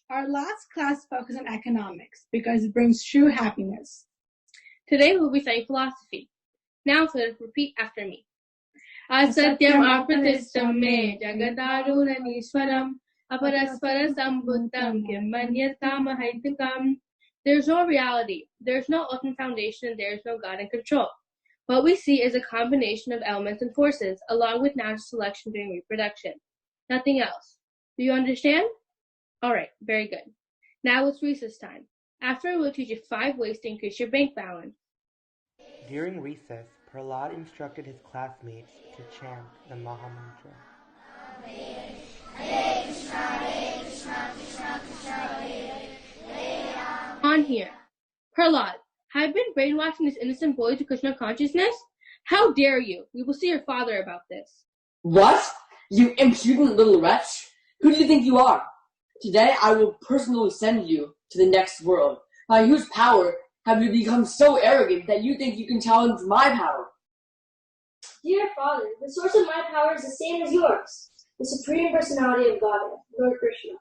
Our last class focused on economics because it brings true happiness. Today we'll be studying philosophy. Now repeat after me. Asatyam apratistam me jagadaruranishwaram aparaspara sambhutam kim manyatam ahaitukam. There's no reality, there's no ultimate foundation, and there is no God in control. What we see is a combination of elements and forces, along with natural selection during reproduction. Nothing else. Do you understand? Alright, very good. Now it's recess time. After, we'll teach you 5 ways to increase your bank balance. During recess, Prahlad instructed his classmates to chant the Maha Mantra. On here. Prahlad, have you been brainwashing this innocent boy to Krishna consciousness? How dare you? We will see your father about this. What? You impudent little wretch? Who do you think you are? Today I will personally send you to the next world. By whose power have you become so arrogant that you think you can challenge my power? Dear Father, the source of my power is the same as yours, the Supreme Personality of Godhead, Lord Krishna.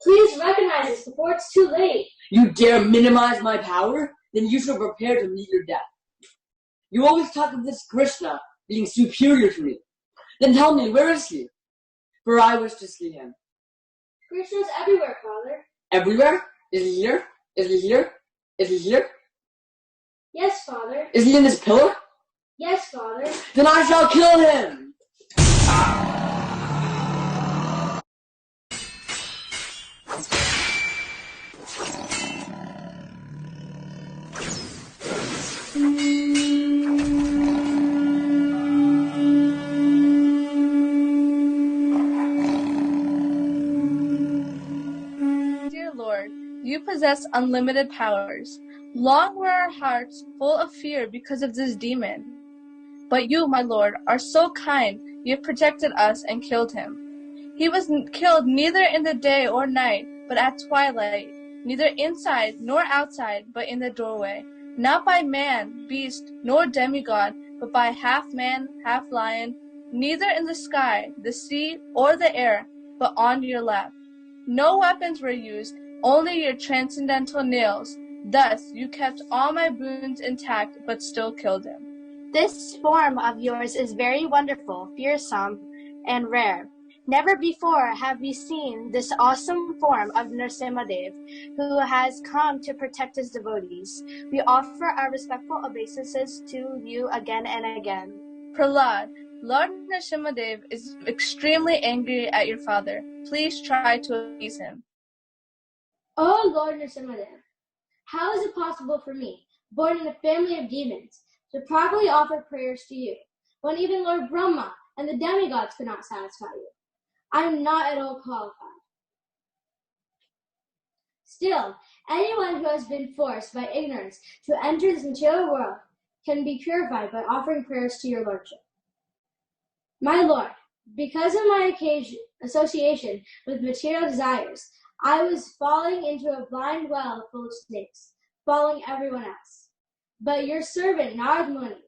Please recognize this before it's too late. You dare minimize my power? Then you shall prepare to meet your death. You always talk of this Krishna being superior to me. Then tell me, where is he? For I wish to see him. Krishna's everywhere, Father. Everywhere? Is he here? Is he here? Is he here? Yes, Father. Is he in this pillar? Yes, Father. Then I shall kill him! Dear Lord, you possess unlimited powers. Long were our hearts full of fear because of this demon. But you, my Lord, are so kind, you have protected us and killed him. He was killed neither in the day or night, but at twilight, neither inside nor outside, but in the doorway. Not by man, beast, nor demigod, but by half man, half lion, neither in the sky, the sea, or the air, but on your lap. No weapons were used, only your transcendental nails. Thus you kept all my boons intact, but still killed him. This form of yours is very wonderful, fearsome, and rare. Never before have we seen this awesome form of Nrsimha Dev, who has come to protect his devotees. We offer our respectful obeisances to you again and again. Prahlad, Lord Nrsimha Dev is extremely angry at your father. Please try to appease him. Oh, Lord Nrsimha Dev, how is it possible for me, born in a family of demons, to properly offer prayers to you, when even Lord Brahma and the demigods could not satisfy you? I am not at all qualified. Still, anyone who has been forced by ignorance to enter this material world can be purified by offering prayers to your Lordship. My Lord, because of my association with material desires, I was falling into a blind well full of snakes, following everyone else. But your servant Narad Muni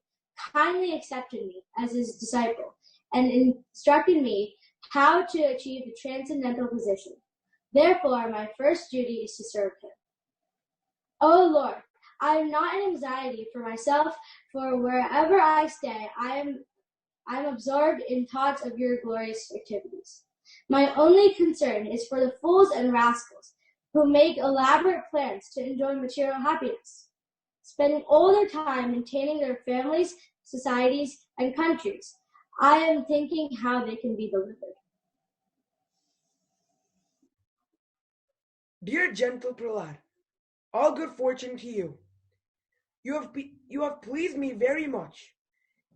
kindly accepted me as his disciple and instructed me how to achieve the transcendental position. Therefore, my first duty is to serve him. O Lord, I am not in anxiety for myself, for wherever I stay, I am absorbed in thoughts of your glorious activities. My only concern is for the fools and rascals who make elaborate plans to enjoy material happiness, spending all their time maintaining their families, societies, and countries. I am thinking how they can be delivered. Dear gentle Prahlad, all good fortune to you. You have pleased me very much.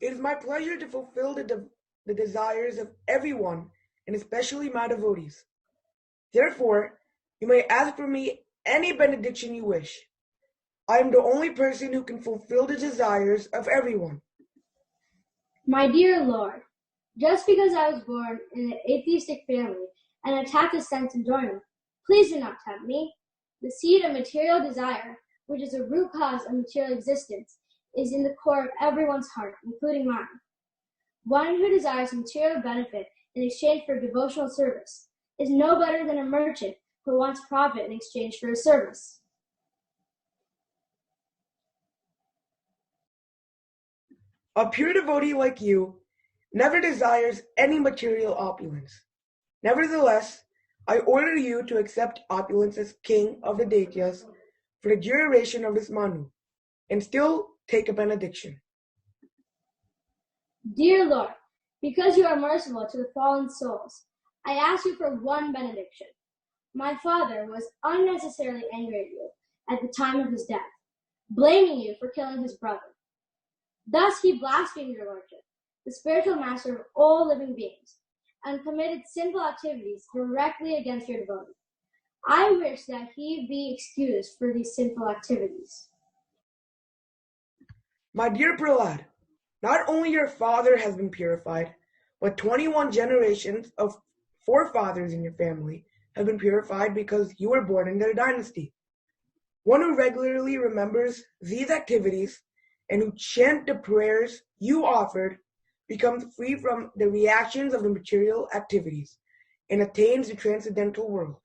It is my pleasure to fulfill the desires of everyone, and especially my devotees. Therefore, you may ask for me any benediction you wish. I am the only person who can fulfill the desires of everyone. My dear Lord, just because I was born in an atheistic family and attacked a sense enjoyment, please do not tempt me. The seed of material desire, which is the root cause of material existence, is in the core of everyone's heart, including mine. One who desires material benefit in exchange for devotional service is no better than a merchant who wants profit in exchange for his service. A pure devotee like you never desires any material opulence. Nevertheless, I order you to accept opulence as king of the Daityas for the duration of this Manu, and still take a benediction. Dear Lord, because you are merciful to the fallen souls, I ask you for one benediction. My father was unnecessarily angry at you at the time of his death, blaming you for killing his brother. Thus he blasphemed your lordship, the spiritual master of all living beings, and committed sinful activities directly against your devotee. I wish that he be excused for these sinful activities. My dear Prahlad, not only your father has been purified, but 21 generations of forefathers in your family have been purified because you were born in their dynasty. One who regularly remembers these activities and who chant the prayers you offered becomes free from the reactions of the material activities and attains the transcendental world.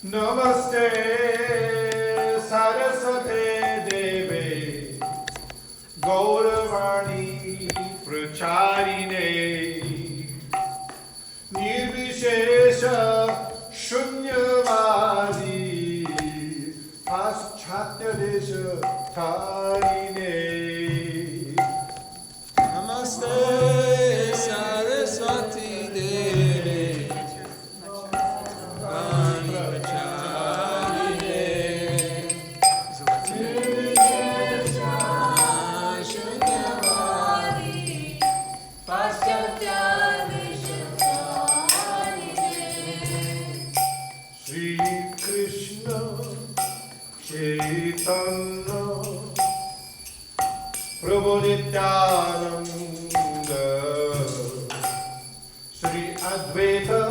Namaste Saraswate Deve Gauravani Pracharine Nirvishesha Shunyavadi Paschatya Tarine Namaste Saraswati Devi Vani Pracharine Shunyavadi Paschatya Shri Krishna Chaitanya Prabhu Nityananda Shri Advaita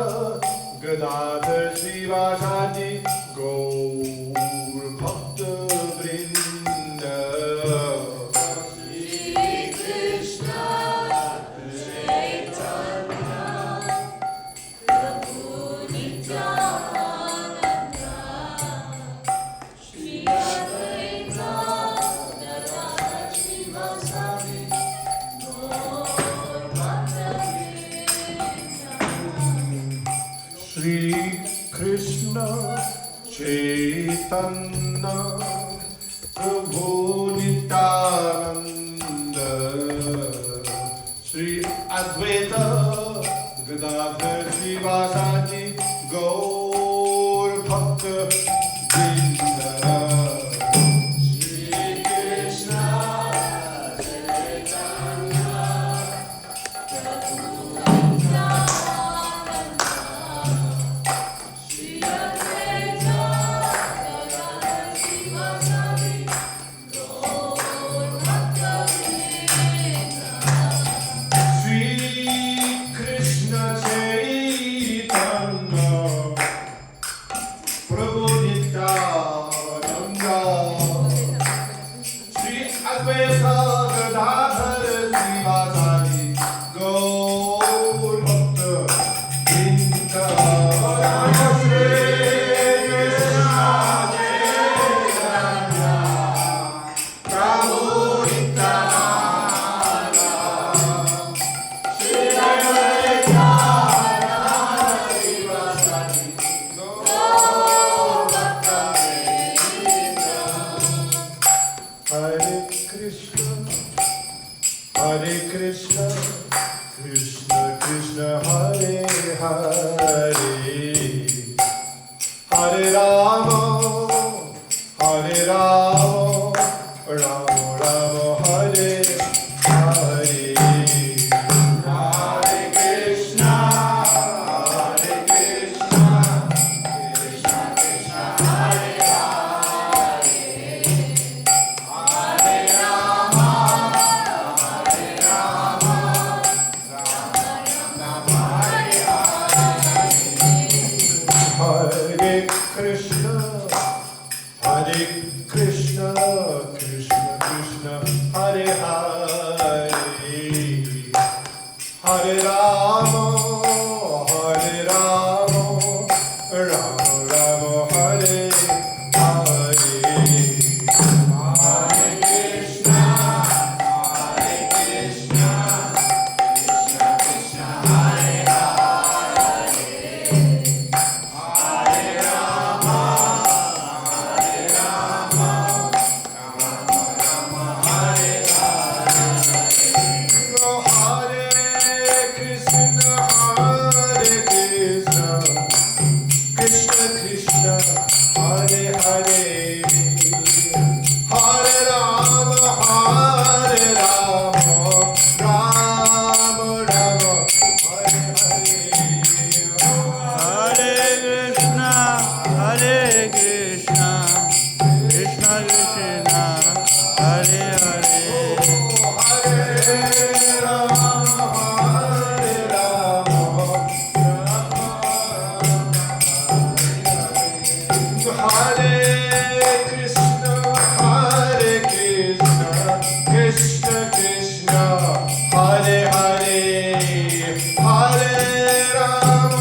Gadadhar Srivasadi Gaur Bhakta Vrinda Shri Krishna Chaitanya Prabhu Nityananda Shri Advaita Gadadhar Srivasadi Gaur Bhakta Shri Krishna Chaitanya Prabhu Nityananda Shri Advaita Gadadhar Srivasadi Gaur Bhakta Vrinda Shri Krishna Chaitanya Prabhu Shri Advaita Gadadhar Srivasadi Gaur Bhakta Vrinda Shri Krishna Chaitanya Prabhu Nityananda Shri Advaita Gadadhar Srivasadi Gaur Bhakta Vrinda Shri Krishna Chaitanya Prabhu Nityananda Shri Advaita Gadadhar Srivasadi Gaur Bhakta Vrinda Hare Krishna Krishna Krishna Hare Hare Hare Rama Rama Rama Hare Hare Hare Krishna Krishna Krishna Hare Hare Hare Rama Hare Krishna Krishna Krishna Hare Hare Hare Rama Rama Rama Hare Hare Hare Krishna Krishna Krishna Hare Hare Hare Rama Hare Krishna Krishna Krishna Hare Hare Hare Rama Rama Rama Hare Hare Hare Krishna Krishna Krishna Hare Hare Hare Rama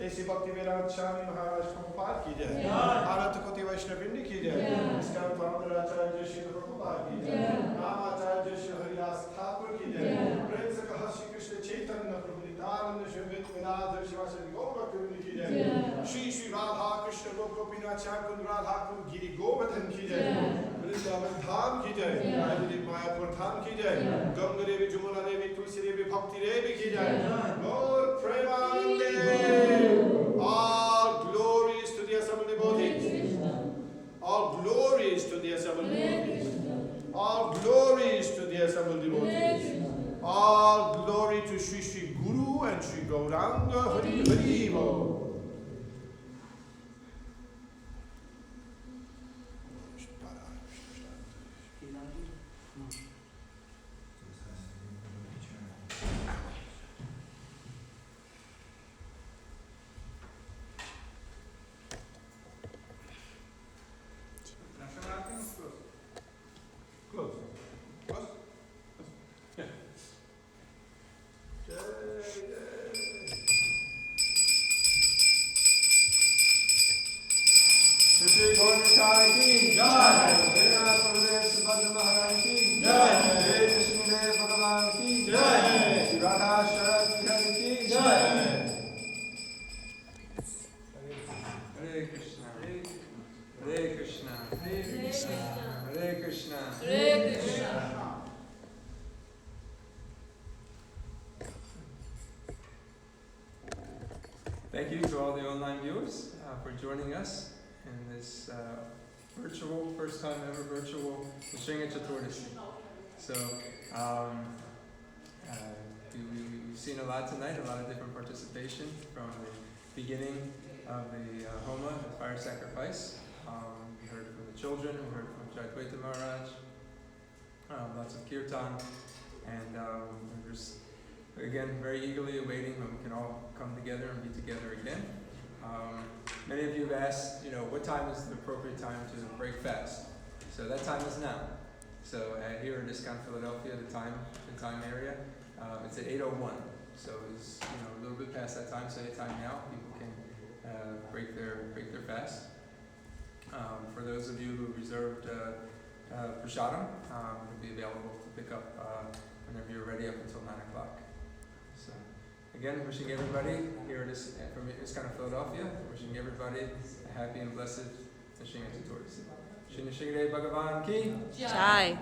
ऐसी भक्ति वेदांत स्वामी महाराज प्रभुपाद की जय, आनंद कोटि वैष्णव वृंद की जय, इसका founder आचार्य श्री प्रभुपाद की जय, नामाचार्य श्री हरिदास ठाकुर की जय, प्रेम से कहा श्री कृष्ण चैतन्य प्रभु नित्यानंद श्री विद्याधर शिवाचार्य गौर भक्तवृंद की जय, श्री श्री राधा कृष्ण गोपीनाथ श्याम कुंद राधा कुंद गिरि गोवर्धन की जय, वृंदावन धाम की जय, मायापुर धाम की जय, गंगा देवी जमुना देवी तुलसी देवी भक्ति देवी की जय, गौर प्रेमानंदे। All glories to the assembled devotees. All glories to the assembled devotees. All glories to the assembled devotees. All glory to Sri Sri Guru and Sri Gauranga Hari Hari Bo. Thank you to all the online viewers for joining us in this virtual, first time ever virtual Nrsimha Chaturdasi. So we've seen a lot tonight, a lot of different participation from the beginning of the Homa, the fire sacrifice. We heard from the children, we heard from Chaturdasi Maharaj, lots of kirtan, and we're just, again, very eagerly awaiting when we can all come together and be together again. Many of you have asked, what time is the appropriate time to break fast? So that time is now. So here in Discount Philadelphia, the time area, it's at 8:01. So it's a little bit past that time. So anytime now, people can break their fast. For those of you who reserved prasadam, it'll be available to pick up whenever you're ready up until 9 o'clock. So again, wishing everybody here from Discount Philadelphia, wishing everybody a happy and blessed Nrsimha Chaturdasi. Shri Nrsimha Bhagavan ki Jai.